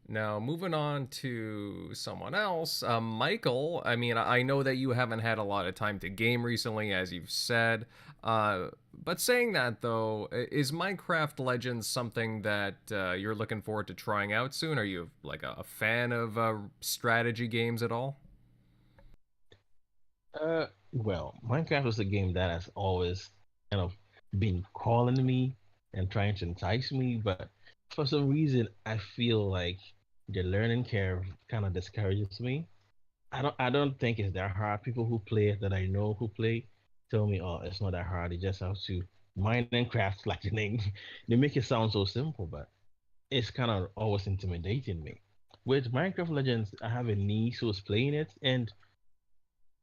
Now, moving on to someone else, Michael, I mean, I know that you haven't had a lot of time to game recently, as you've said, but saying that, though, is Minecraft Legends something that you're looking forward to trying out soon? Are you, like, a fan of strategy games at all? Well, Minecraft is a game that has always kind of been calling me and trying to entice me, but for some reason, I feel like the learning curve kind of discourages me. I don't think it's that hard. People who play it that I know who play tell me, oh, it's not that hard. You just have to mine and craft like the name. They make it sound so simple, but it's kind of always intimidating me. With Minecraft Legends, I have a niece who's playing it, and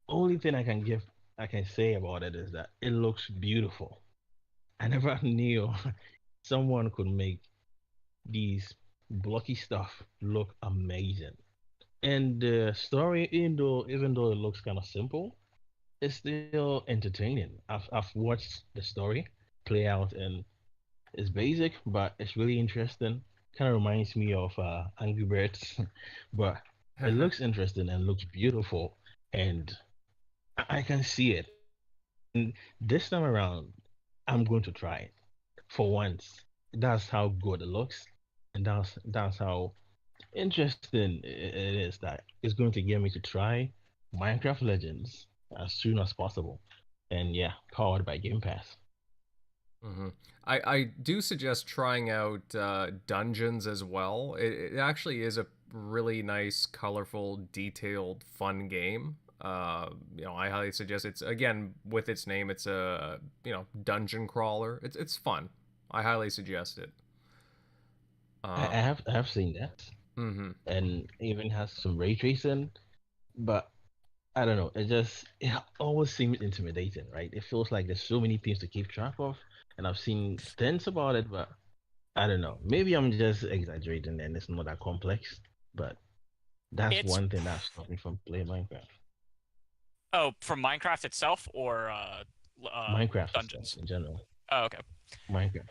only thing I can say about it is that it looks beautiful. I never knew someone could make these blocky stuff look amazing. And the story, even though it looks kind of simple, it's still entertaining. I've watched the story play out, and it's basic, but it's really interesting. Kind of reminds me of Angry Birds, but it looks interesting and looks beautiful, and I can see it. And this time around, I'm going to try it for once. That's how good it looks, and that's how interesting it is that it's going to get me to try Minecraft Legends as soon as possible. And yeah, powered by Game Pass. Mm-hmm. I do suggest trying out Dungeons as well. It actually is a really nice, colorful, detailed, fun game. I highly suggest it's, again, with its name, it's a, dungeon crawler. It's fun. I highly suggest it. I have seen that, Mm-hmm. and even has some ray tracing, but I don't know. It always seems intimidating, right? It feels like there's so many things to keep track of, and I've seen stints about it, but I don't know. Maybe I'm just exaggerating, and it's not that complex. But that's It's one thing that stopped me from playing Minecraft. from Minecraft itself or Minecraft dungeons? itself, in general. Oh, okay. Minecraft.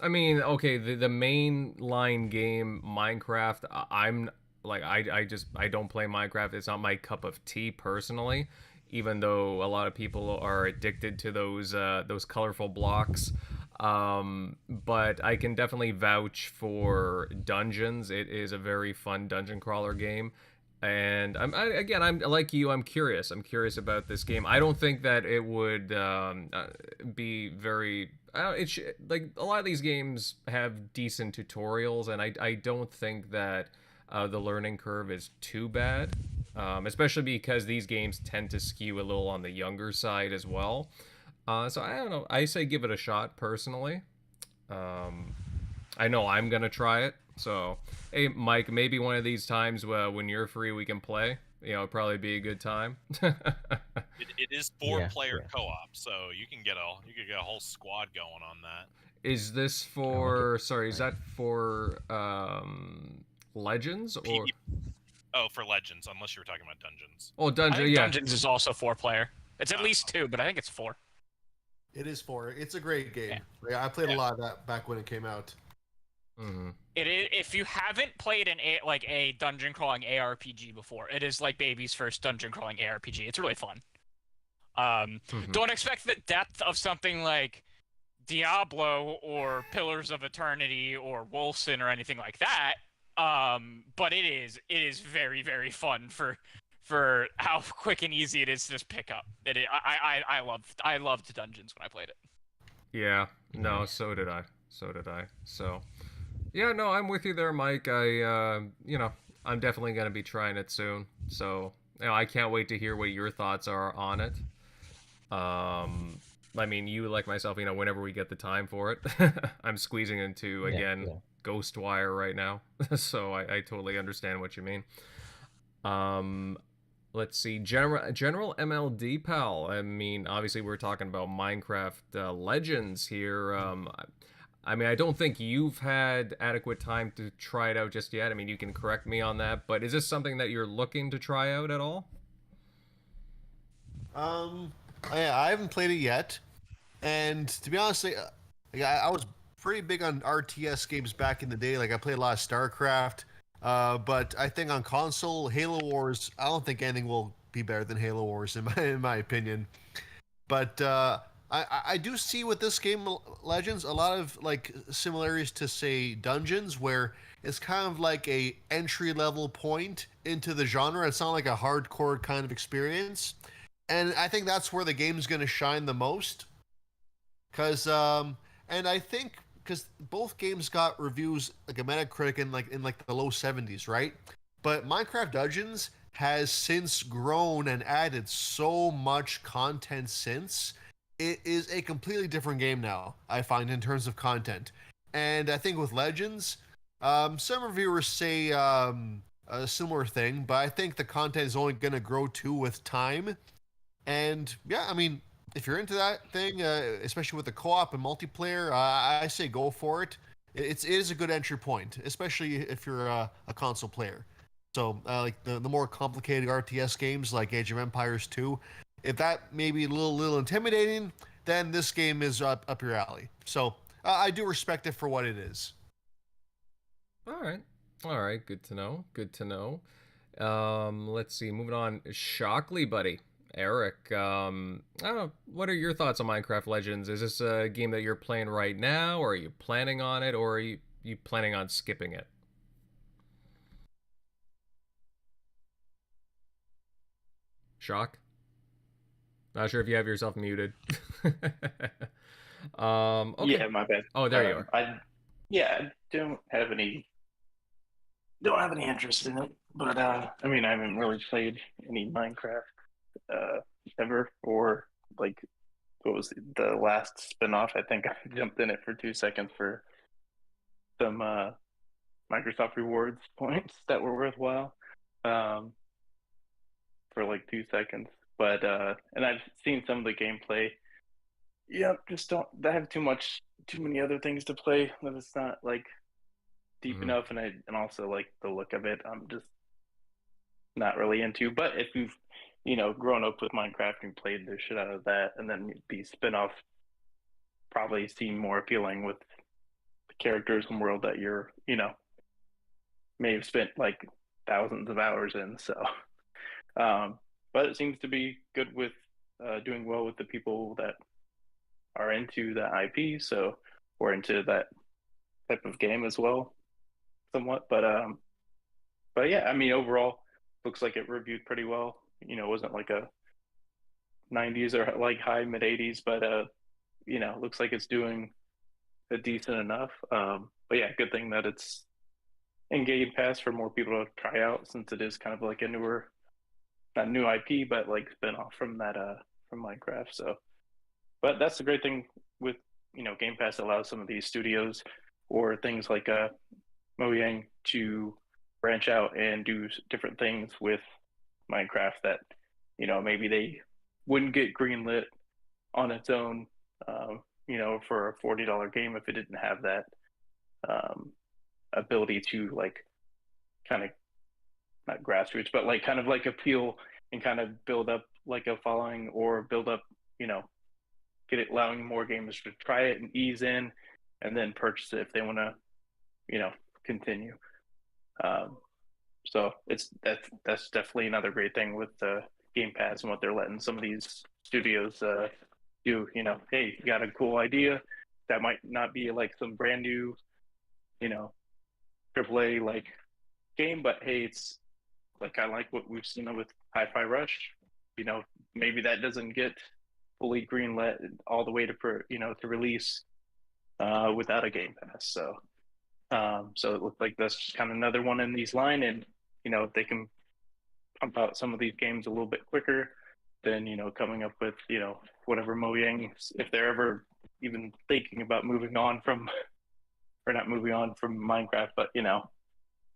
I mean, okay, the main line game, Minecraft, I'm like, I don't play Minecraft. It's not my cup of tea personally, even though a lot of people are addicted to those colorful blocks. But I can definitely vouch for Dungeons. It is a very fun dungeon crawler game. And I'm like you. I'm curious. I'm curious about this game. I don't think that it would be very. Like a lot of these games have decent tutorials, and I don't think that the learning curve is too bad. Especially because these games tend to skew a little on the younger side as well. So I don't know. I say give it a shot personally. I know I'm gonna try it. So, hey, Mike, maybe one of these times when you're free, we can play. It'd probably be a good time. It is 4-player yeah. co-op, so you can get a whole squad going on that. Is this for? Sorry, is that for Legends or? Oh, for Legends, unless you were talking about Dungeons. Oh, Dungeon. I think Yeah. Dungeons is also 4-player. It's at least 2, but I think it's 4. It is 4. It's a great game. Yeah. Like, I played a lot of that back when it came out. Mm-hmm. It is, if you haven't played a dungeon crawling ARPG before, it is like baby's first dungeon crawling ARPG. It's really fun. Don't expect the depth of something like Diablo or Pillars of Eternity or Wolfenstein or anything like that. But it is very, very fun for how quick and easy it is to just pick up. I loved Dungeons when I played it. Yeah. No. So did I. So. Yeah, no, I'm with you there, Mike. I'm definitely going to be trying it soon. So, I can't wait to hear what your thoughts are on it. I mean, you, like myself, whenever we get the time for it, I'm squeezing into, again, Ghostwire right now. So I totally understand what you mean. Let's see, General MLD Pal. I mean, obviously we're talking about Minecraft Legends here. I mean, I don't think you've had adequate time to try it out just yet. I mean, you can correct me on that, but is this something that you're looking to try out at all? I haven't played it yet, and to be honest, I was pretty big on RTS games back in the day. Like I played a lot of StarCraft, but I think on console, Halo Wars, I don't think anything will be better than Halo Wars in my opinion. But I do see with this game, Legends, a lot of like similarities to say Dungeons, where it's kind of like a entry level point into the genre. It's not like a hardcore kind of experience, and I think that's where the game's going to shine the most. Because and I think because both games got reviews like a Metacritic in like the low 70s, right? But Minecraft Dungeons has since grown and added so much content since. It is a completely different game now, I find, in terms of content. And I think with Legends, some reviewers say a similar thing, but I think the content is only going to grow too with time. And yeah, I mean, if you're into that thing, especially with the co-op and multiplayer, I say go for it. It is a good entry point, especially if you're a console player. So like the more complicated RTS games like Age of Empires 2, if that may be a little intimidating, then this game is up your alley. So I do respect it for what it is. All right. Good to know. Let's see. Moving on. Shockley, buddy. Eric, I don't know. What are your thoughts on Minecraft Legends? Is this a game that you're playing right now, or are you planning on it, or are you planning on skipping it? Shock? Not sure if you have yourself muted. Okay. Yeah, my bad. Oh, there you are. I don't have any interest in it, But I mean, I haven't really played any Minecraft ever, or like what was the last spin-off? I think I jumped in it for 2 seconds for some Microsoft rewards points that were worthwhile for like 2 seconds. But and I've seen some of the gameplay. Yeah, just don't. I have too many other things to play that it's not like deep enough, and also like the look of it. I'm just not really into. But if you've grown up with Minecraft and played the shit out of that, and then the spin-off probably seem more appealing with the characters and world that you're may have spent like thousands of hours in. So but it seems to be good with doing well with the people that are into the IP, so or into that type of game as well, somewhat. But yeah, I mean, overall, looks like it reviewed pretty well. It wasn't like a 90s or like high mid 80s, but looks like it's doing a decent enough. But yeah, good thing that it's in Game Pass for more people to try out, since it is kind of like a newer, not new IP, but like spin off from that from Minecraft. So, but that's the great thing with Game Pass. Allows some of these studios or things like Mojang to branch out and do different things with Minecraft that maybe they wouldn't get greenlit on its own, for a $40 game if it didn't have that ability to like kind of not grassroots, but like kind of like appeal and kind of build up like a following, or build up, get it, allowing more gamers to try it and ease in, and then purchase it if they want to, continue. So that's definitely another great thing with the Game Pass and what they're letting some of these studios do. Hey, you got a cool idea that might not be like some brand new, AAA like game, but hey, it's like I like what we've seen with Hi-Fi Rush. Maybe that doesn't get fully greenlit all the way to to release without a Game Pass. So so it looked like that's just kind of another one in these line, and if they can pump out some of these games a little bit quicker, then coming up with whatever Mojang, if they're ever even thinking about moving on from, or not moving on from Minecraft, but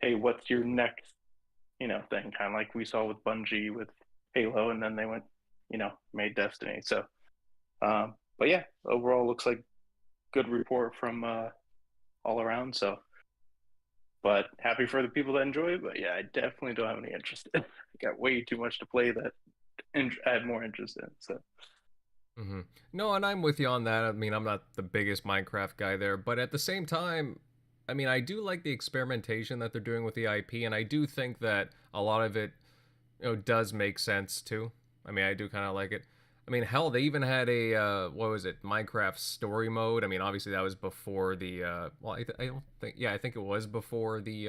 hey, what's your next thing, kind of like we saw with Bungie with Halo, and then they went made Destiny. So but yeah, overall looks like good report from all around. So, but happy for the people that enjoy it. But yeah, I definitely don't have any interest in. I got way too much to play that I have more interest in. So. No, and I'm with you on that. I mean, I'm not the biggest Minecraft guy there, but at the same time, I mean, I do like the experimentation that they're doing with the IP, and I do think that a lot of it, does make sense too. I mean, I do kind of like it. I mean, hell, they even had a what was it, Minecraft story mode. I mean, obviously that was before the I don't think, yeah, I think it was before the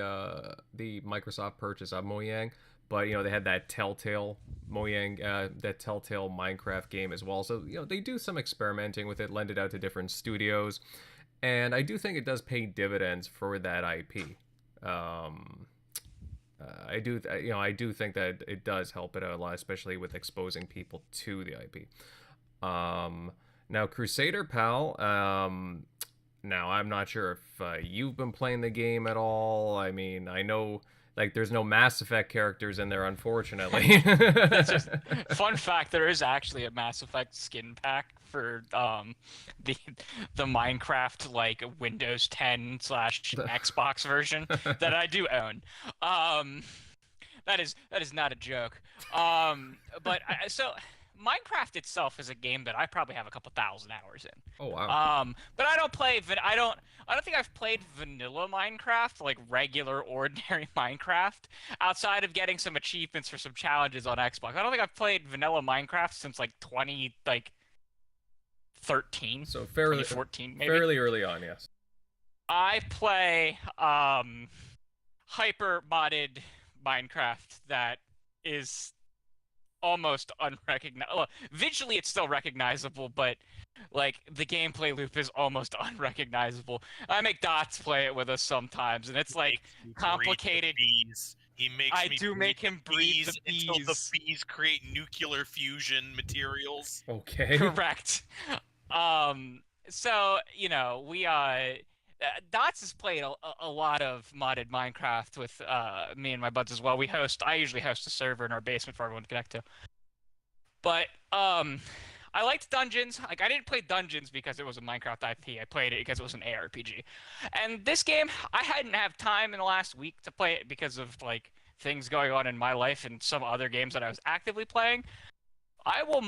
Microsoft purchase of Mojang. But they had that Telltale Mojang, that Telltale Minecraft game as well. So they do some experimenting with it, lend it out to different studios, and I do think it does pay dividends for that IP. I do think that it does help it out a lot, especially with exposing people to the IP. Now, Crusader Pal, now I'm not sure if you've been playing the game at all. I mean, I know like there's no Mass Effect characters in there, unfortunately. That's just fun fact. There is actually a Mass Effect skin pack for the Minecraft like Windows 10 / Xbox version that I do own. That is not a joke. But so Minecraft itself is a game that I probably have a couple thousand hours in. Oh wow. But I don't play. I don't think I've played vanilla Minecraft, like regular, ordinary Minecraft, outside of getting some achievements for some challenges on Xbox. I don't think I've played vanilla Minecraft since like 2013. So fairly 2014, maybe. Fairly early on, yes. I play hyper modded Minecraft that is almost unrecognizable. Visually, it's still recognizable, but like the gameplay loop is almost unrecognizable. I make Dots play it with us sometimes, and it's like complicated. He makes I me do breathe make him breathe the until the bees. bees create nuclear fusion materials. Okay. Correct. So we Dots has played a lot of modded Minecraft with me and my buds as well. I usually host a server in our basement for everyone to connect to. But I liked Dungeons. Like, I didn't play Dungeons because it was a Minecraft IP. I played it because it was an ARPG. And this game, I hadn't have time in the last week to play it because of like things going on in my life and some other games that I was actively playing. I will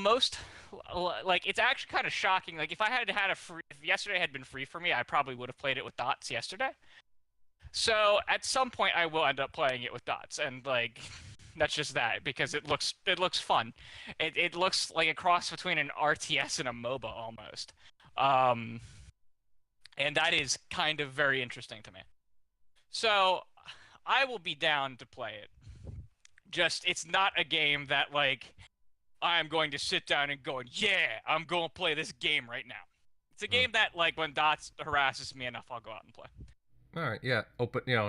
it's actually kind of shocking. Like, if yesterday had been free for me, I probably would have played it with Dots yesterday. So at some point, I will end up playing it with Dots, and like, that's just that because it looks fun. It looks like a cross between an RTS and a MOBA almost, and that is kind of very interesting to me. So I will be down to play it. Just, it's not a game that like I'm going to sit down and go, yeah, I'm going to play this game right now. It's a game that, like, when Dots harasses me enough, I'll go out and play. All right, yeah.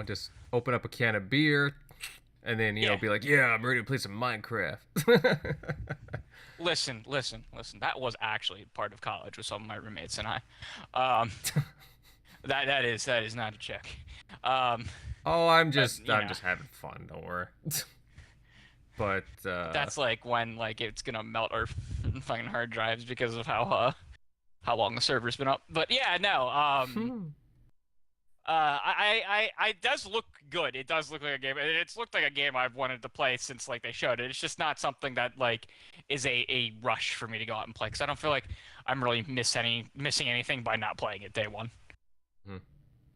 Just open up a can of beer, and then be like, yeah, I'm ready to play some Minecraft. Listen. That was actually part of college with some of my roommates and I. That is not a check. I'm just having fun. Don't worry. But that's like when like it's gonna melt our fucking hard drives because of how long the server's been up. But yeah, no. It does look good. It does look like a game. It's looked like a game I've wanted to play since like they showed it. It's just not something that like is a rush for me to go out and play because I don't feel like I'm really missing anything by not playing it day one.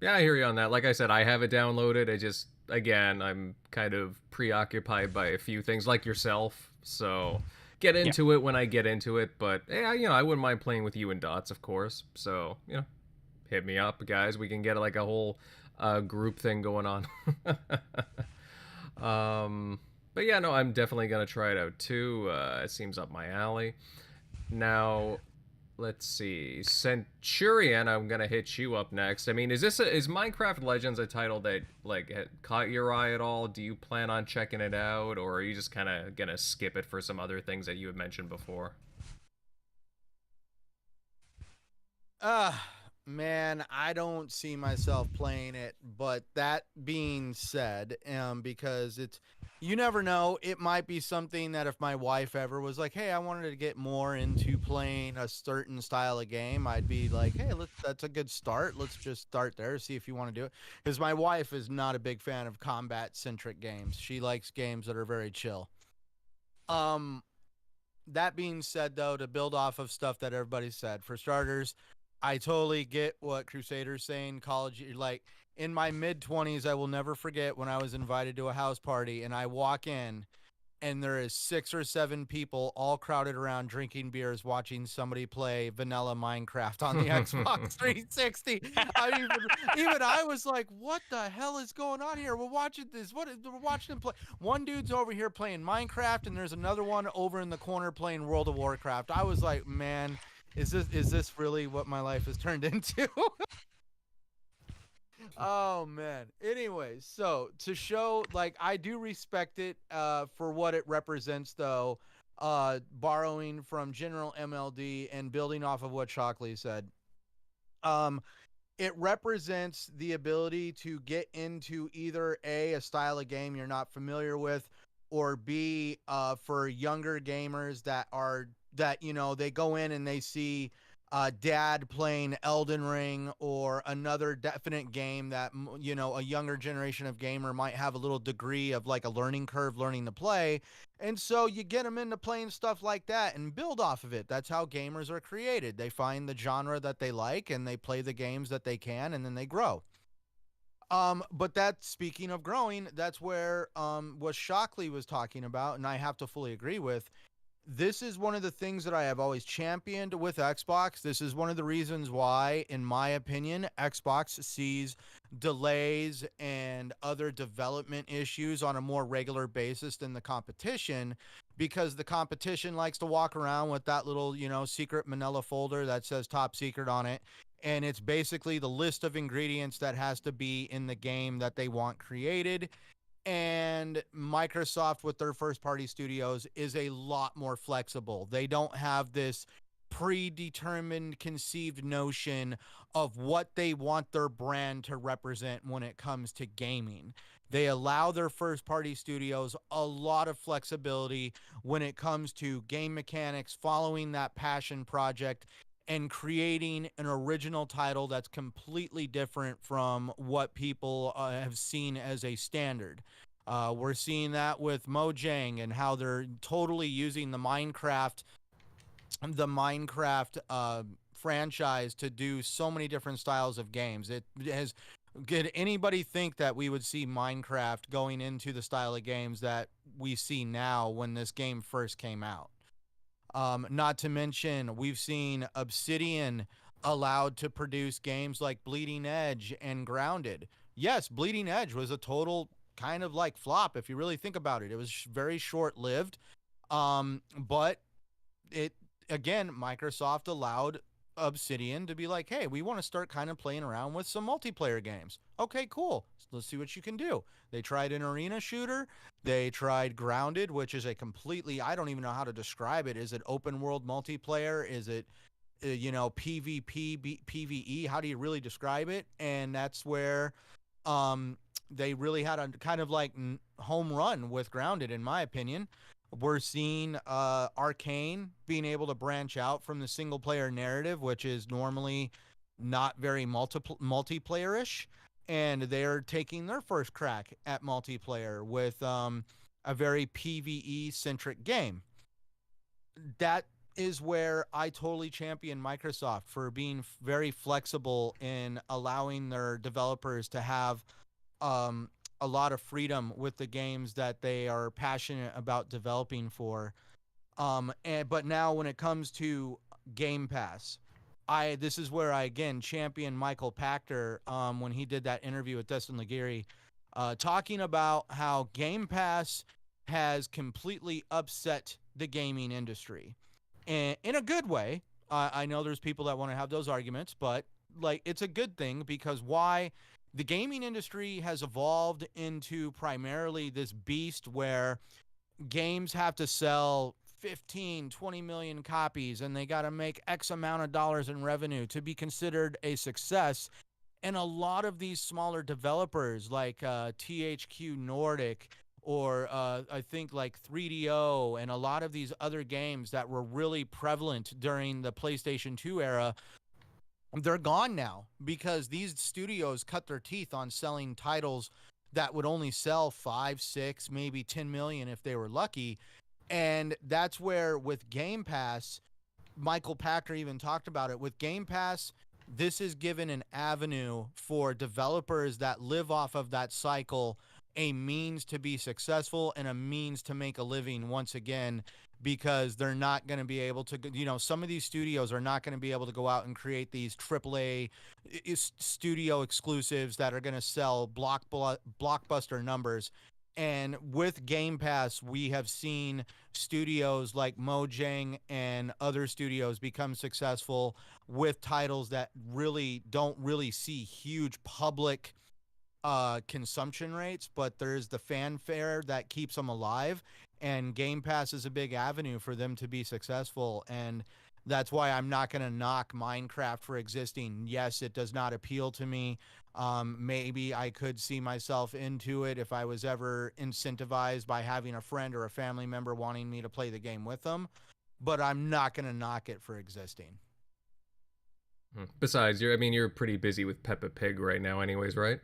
Yeah, I hear you on that. Like I said, I have it downloaded. Again, I'm kind of preoccupied by a few things like yourself, so get into it when I get into it. But yeah, I wouldn't mind playing with you and Dots, of course. So hit me up, guys. We can get like a whole group thing going on. But yeah, no, I'm definitely gonna try it out too. It seems up my alley. Now, let's see, Centurion, I'm gonna hit you up next. I mean, is Minecraft Legends a title that like caught your eye at all? Do you plan on checking it out, or are you just kind of gonna skip it for some other things that you had mentioned before? Man, I don't see myself playing it, but that being said, because you never know, it might be something that if my wife ever was like, hey, I wanted to get more into playing a certain style of game, I'd be like, hey, that's a good start. Let's just start there, see if you want to do it. Because my wife is not a big fan of combat-centric games. She likes games that are very chill. That being said, though, to build off of stuff that everybody said, for starters, I totally get what Crusader's saying. College, like in my mid-20s, I will never forget when I was invited to a house party and I walk in and there is 6 or 7 people all crowded around drinking beers watching somebody play vanilla Minecraft on the Xbox 360. Even I was like, what the hell is going on here? We're watching this. We're watching them play. One dude's over here playing Minecraft and there's another one over in the corner playing World of Warcraft. I was like, man, is this really what my life has turned into? Oh man. Anyways, so to show, like, I do respect it for what it represents, though. Borrowing from General MLD and building off of what Shockley said. It represents the ability to get into either a style of game you're not familiar with, or B, for younger gamers that they go in and they see dad playing Elden Ring or another definite game that a younger generation of gamer might have a little degree of like a learning curve learning to play, and so you get them into playing stuff like that and build off of it. That's how gamers are created. They find the genre that they like and they play the games that they can, and then they grow. But that, speaking of growing, that's where what Shockley was talking about, and I have to fully agree with. This is one of the things that I have always championed with Xbox. This is one of the reasons why, in my opinion, Xbox sees delays and other development issues on a more regular basis than the competition, because the competition likes to walk around with that little, secret manila folder that says top secret on it. And it's basically the list of ingredients that has to be in the game that they want created. And Microsoft with their first party studios is a lot more flexible. They don't have this predetermined, conceived notion of what they want their brand to represent when it comes to gaming. They allow their first party studios a lot of flexibility when it comes to game mechanics, following that passion project, and creating an original title that's completely different from what people have seen as a standard. We're seeing that with Mojang and how they're totally using the Minecraft franchise to do so many different styles of games. It has. Did anybody think that we would see Minecraft going into the style of games that we see now when this game first came out? Not to mention, we've seen Obsidian allowed to produce games like Bleeding Edge and Grounded. Yes, Bleeding Edge was a total kind of like flop if you really think about it. It was very short-lived, but it again, Microsoft allowed Obsidian to be like, hey, we want to start kind of playing around with some multiplayer games. Okay, cool. Let's see what you can do. They tried an arena shooter. They tried Grounded, which is a completely, I don't even know how to describe it. Is it open world multiplayer? Is it, PvP, PvE? How do you really describe it? And that's where they really had a kind of like home run with Grounded, in my opinion. We're seeing Arcane being able to branch out from the single-player narrative, which is normally not very multiplayer-ish, and they're taking their first crack at multiplayer with a very PvE-centric game. That is where I totally champion Microsoft for being very flexible in allowing their developers to have a lot of freedom with the games that they are passionate about developing for. But now when it comes to Game Pass, this is where I again champion Michael Pachter when he did that interview with Destin Laguirre, talking about how Game Pass has completely upset the gaming industry, and in a good way. I know there's people that want to have those arguments, but like it's a good thing because why? The gaming industry has evolved into primarily this beast where games have to sell 15, 20 million copies and they got to make X amount of dollars in revenue to be considered a success. And a lot of these smaller developers like THQ Nordic or I think like 3DO and a lot of these other games that were really prevalent during the PlayStation 2 era, they're gone now because these studios cut their teeth on selling titles that would only sell 5, 6, maybe 10 million if they were lucky. And that's where with Game Pass, Michael Pachter even talked about it. With Game Pass, this is given an avenue for developers that live off of that cycle, a means to be successful and a means to make a living once again, because they're not going to be able to, some of these studios are not going to be able to go out and create these AAA studio exclusives that are going to sell blockbuster numbers. And with Game Pass, we have seen studios like Mojang and other studios become successful with titles that really don't really see huge public consumption rates, but there's the fanfare that keeps them alive. And Game Pass is a big avenue for them to be successful. And that's why I'm not going to knock Minecraft for existing. Yes, it does not appeal to me. Maybe I could see myself into it if I was ever incentivized by having a friend or a family member wanting me to play the game with them. But I'm not going to knock it for existing. Besides, you're pretty busy with Peppa Pig right now anyways, right?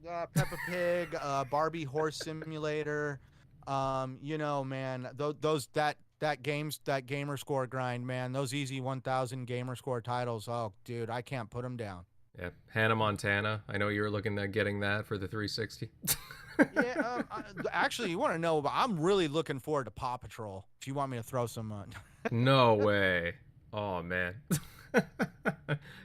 Peppa Pig, Barbie Horse Simulator. Man, that gamer score grind, man, those easy 1000 gamer score titles. Oh, dude, I can't put them down. Yeah, Hannah Montana. I know you were looking at getting that for the 360. Yeah, actually, you want to know? I'm really looking forward to Paw Patrol. If you want me to throw some. No way. Oh man.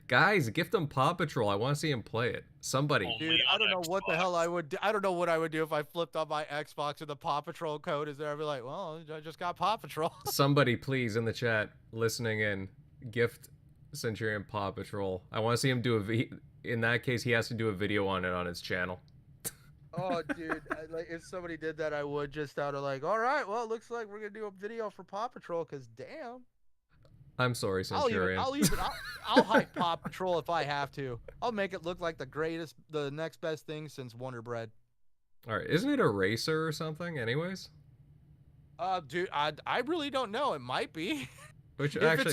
Guys, gift them Paw Patrol. I want to see him play it. Somebody. Dude, I don't know what the hell I would do. I don't know what I would do if I flipped on my Xbox and the Paw Patrol code is there. I'd be like, well, I just got Paw Patrol. Somebody, please, in the chat, listening in, gift Centurion Paw Patrol. I want to see him do in that case, he has to do a video on it on his channel. Oh, dude! Like, if somebody did that, I would just out of like, all right, well, it looks like we're gonna do a video for Paw Patrol, cause damn. I'm sorry, Centurion. I'll hype Paw Patrol if I have to. I'll make it look like the next best thing since Wonder Bread. All right, isn't it a racer or something? Anyways, Dude, I really don't know. It might be. which If actually,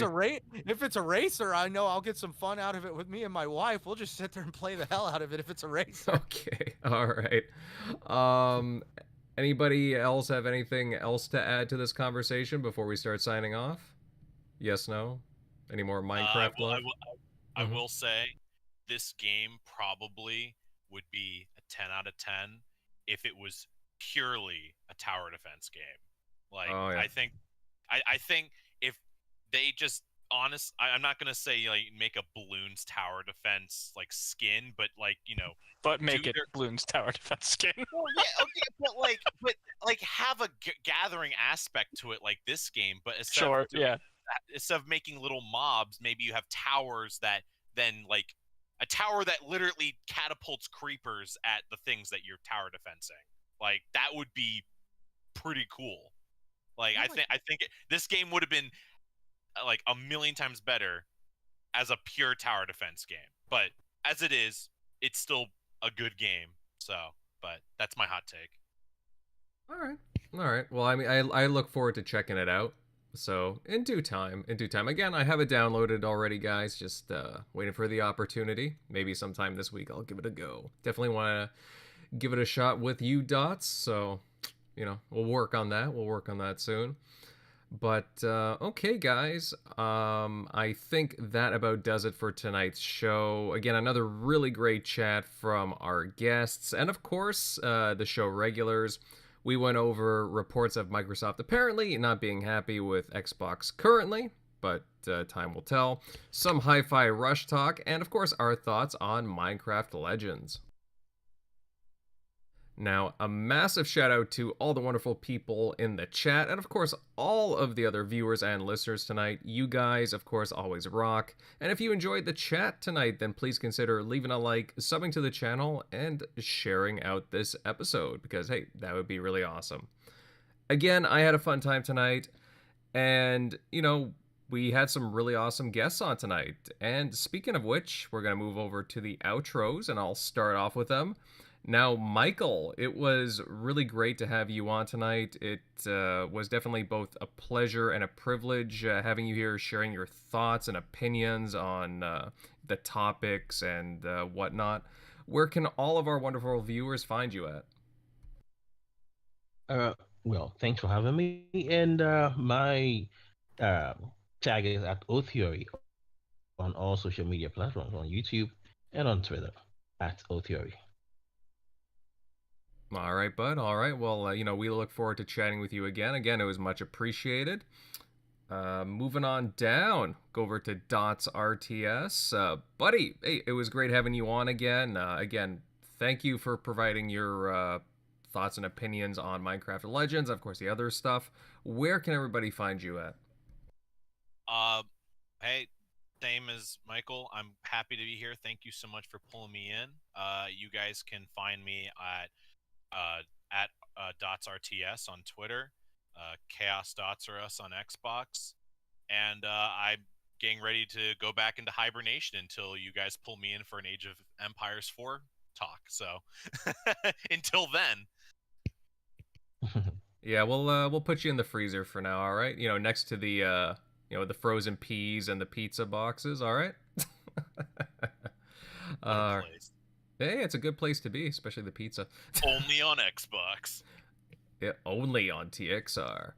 it's a racer, I know I'll get some fun out of it with me and my wife. We'll just sit there and play the hell out of it if it's a racer. okay, all right. Anybody else have anything else to add to this conversation before we start signing off? Yes, no? Any more Minecraft love? I will say this game probably would be a 10 out of 10 if it was purely a tower defense game. Like, Oh, yeah. I think if they just I'm not gonna say like make a balloons tower defense like skin, but like But make do it their- Bloons Tower Defense skin. well, yeah, okay, but like have a gathering aspect to it like this game, but Sure, yeah. instead of making little mobs, maybe you have towers that then like a tower that literally catapults creepers at the things that you're tower defensing. Like that would be pretty cool. Like I think this game would have been like a million times better as a pure tower defense game. But as it is, it's still a good game. So, but that's my hot take. All right. Well, I mean, I look forward to checking it out. So in due time. Again, I have it downloaded already, guys. Just waiting for the opportunity. Maybe sometime this week I'll give it a go. Definitely want to give it a shot with you, Dots. So, we'll work on that. We'll work on that soon. But okay, guys. I think that about does it for tonight's show. Again, another really great chat from our guests, and of course, the show regulars. We went over reports of Microsoft apparently not being happy with Xbox currently, but time will tell. Some Hi-Fi Rush talk, and of course, our thoughts on Minecraft Legends. Now, a massive shout out to all the wonderful people in the chat, and of course, all of the other viewers and listeners tonight. You guys, of course, always rock. And if you enjoyed the chat tonight, then please consider leaving a like, subbing to the channel, and sharing out this episode, because hey, that would be really awesome. Again, I had a fun time tonight, and we had some really awesome guests on tonight. And speaking of which, we're going to move over to the outros, and I'll start off with them. Now, Michael, it was really great to have you on tonight. It was definitely both a pleasure and a privilege having you here sharing your thoughts and opinions on the topics and whatnot. Where can all of our wonderful viewers find you at? Well, thanks for having me. And my tag is at OTheory on all social media platforms, on YouTube and on Twitter at OTheory. All right, bud. All right. Well, we look forward to chatting with you again. Again, it was much appreciated. Moving on down, go over to DotzRTS. Buddy, hey, it was great having you on again. Again, thank you for providing your thoughts and opinions on Minecraft Legends, of course, the other stuff. Where can everybody find you at? Hey, same as Michael. I'm happy to be here. Thank you so much for pulling me in. You guys can find me at DotzRTS on Twitter, Chaos DotzRTS on Xbox, and I'm getting ready to go back into hibernation until you guys pull me in for an Age of Empires 4 talk. So until then. Yeah, we'll put you in the freezer for now. All right, next to the the frozen peas and the pizza boxes. All right. Hey, it's a good place to be, especially the pizza. Only on Xbox. Yeah, only on TXR.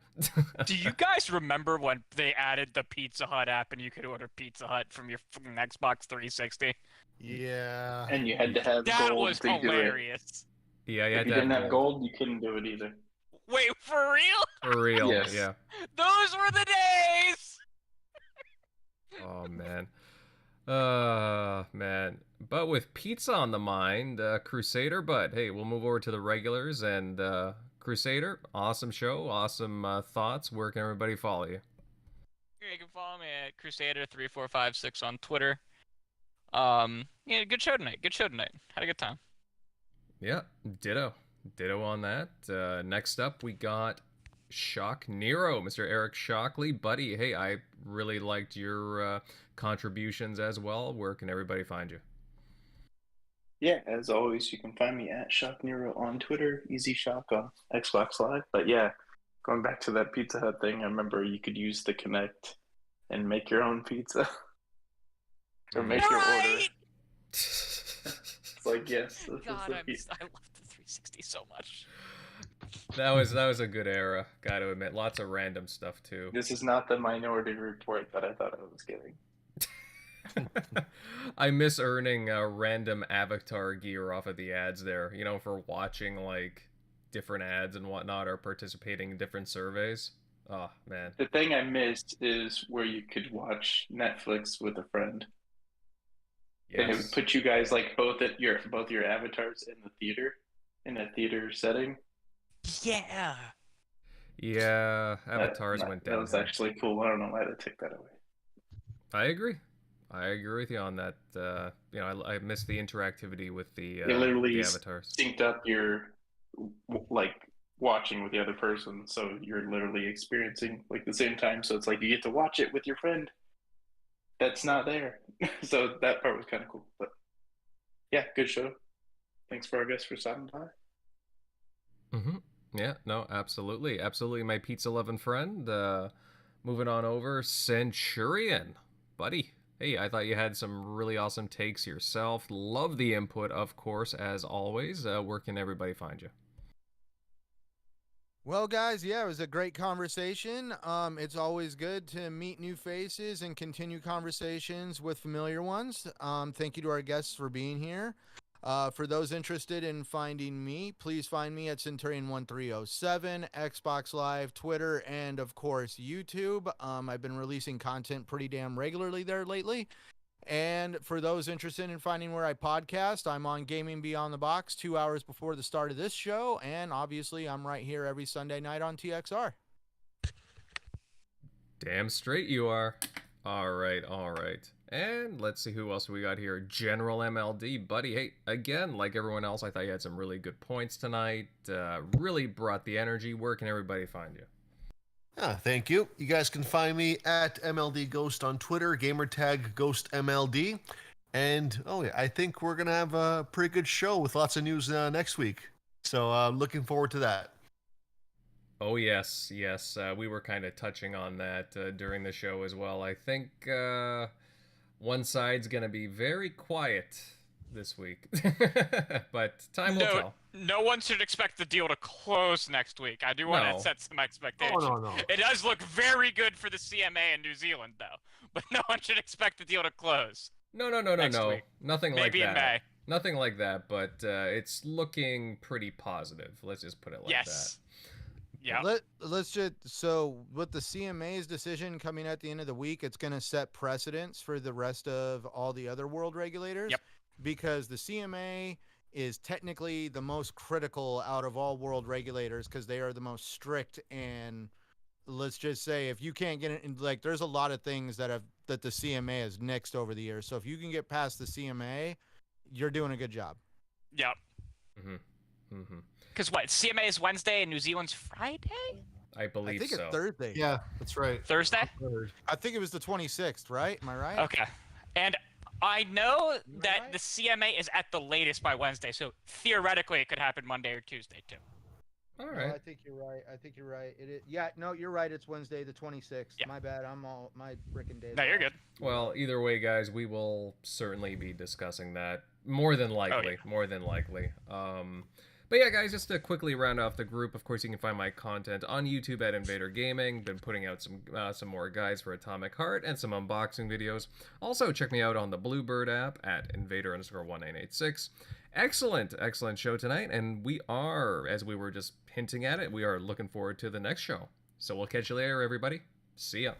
Do you guys remember when they added the Pizza Hut app and you could order Pizza Hut from your fucking Xbox 360? Yeah. And you had to have That gold was to do it. hilarious. Yeah, If you didn't have gold, you couldn't do it either. Wait, for real? For real, Yes. yeah. Those were the days! Oh, man. Man. But with pizza on the mind, Crusader, but hey, we'll move over to the regulars. And Crusader, awesome show, awesome thoughts. Where can everybody follow you? You can follow me at Crusader3456 on Twitter. Yeah, good show tonight. Had a good time. Yeah, ditto on that. Next up, we got Shock Nero, Mr. Eric Shockley. Buddy, hey, I really liked your contributions as well. Where can everybody find you? Yeah, as always, you can find me at Shock Nero on Twitter, Easy Shock on Xbox Live. But yeah, going back to that Pizza Hut thing, I remember you could use the Connect and make your own pizza or make your order. It's like, yes, this God, is the I love the 360 so much. That was a good era, gotta admit. Lots of random stuff too. This is not the Minority Report that I thought I was getting. I miss earning random avatar gear off of the ads there, you know, for watching like different ads and whatnot, or participating in different surveys. Oh man. The thing I missed is where you could watch Netflix with a friend. And it would put you guys like both your avatars in a theater setting. Yeah. Yeah, avatars went down. That was actually cool. I don't know why they took that away. I agree with you on that. You know, I miss the interactivity with the avatars. Synced up your like watching with the other person, so you're literally experiencing like the same time. So it's like you get to watch it with your friend that's not there. So that part was kind of cool. But yeah, good show. Thanks for our guests for stopping by. Mm-hmm. Yeah, no, absolutely. My pizza loving friend. Moving on over, Centurion. Buddy, hey, I thought you had some really awesome takes yourself. Love the input, of course, as always. Where can everybody find you? Well, guys, yeah, it was a great conversation. It's always good to meet new faces and continue conversations with familiar ones. Thank you to our guests for being here. For those interested in finding me, please find me at Centurion1307, Xbox Live, Twitter, and of course YouTube. I've been releasing content pretty damn regularly there lately. And for those interested in finding where I podcast, I'm on Gaming Beyond the Box 2 hours before the start of this show, and obviously I'm right here every Sunday night on TXR. Damn straight you are. All right. And let's see who else we got here. General MLD. Buddy, hey, again, like everyone else, I thought you had some really good points tonight. Really brought the energy. Where can everybody find you? Thank you. You guys can find me at MLD Ghost on Twitter, Gamertag Ghost MLD. And, I think we're going to have a pretty good show with lots of news next week. So I'm looking forward to that. Oh, yes. We were kind of touching on that during the show as well. I think one side's going to be very quiet this week. But time will tell. No one should expect the deal to close next week. I do want to set some expectations. Oh, no. It does look very good for the CMA in New Zealand, though. But no one should expect the deal to close. No. Week. Nothing like that. Maybe in May. Nothing like that, but it's looking pretty positive. Let's just put it like that. Yeah. Let's just, so with the CMA's decision coming at the end of the week, it's going to set precedents for the rest of all the other world regulators. Yep. Because the CMA is technically the most critical out of all world regulators because they are the most strict. And let's just say if you can't get it, like there's a lot of things that the CMA has nixed over the years. So if you can get past the CMA, you're doing a good job. Yep. Because what, CMA is Wednesday and New Zealand's Friday? I believe so. I think it's Thursday. Yeah, that's right. Thursday? I think it was the 26th, right? Am I right? Okay. And I know that the CMA is at the latest by Wednesday, so theoretically it could happen Monday or Tuesday too. All right. No, I think you're right. It is. Yeah, no, you're right. It's Wednesday the 26th. Yeah. My bad. My freaking days. No, you're good. Well, either way, guys, we will certainly be discussing that more than likely. But yeah, guys, just to quickly round off the group, of course, you can find my content on YouTube at Invader Gaming. Been putting out some more guides for Atomic Heart and some unboxing videos. Also, check me out on the Bluebird app at Invader_1986. Excellent show tonight, and we are, as we were just hinting at it, we are looking forward to the next show. So we'll catch you later, everybody. See ya.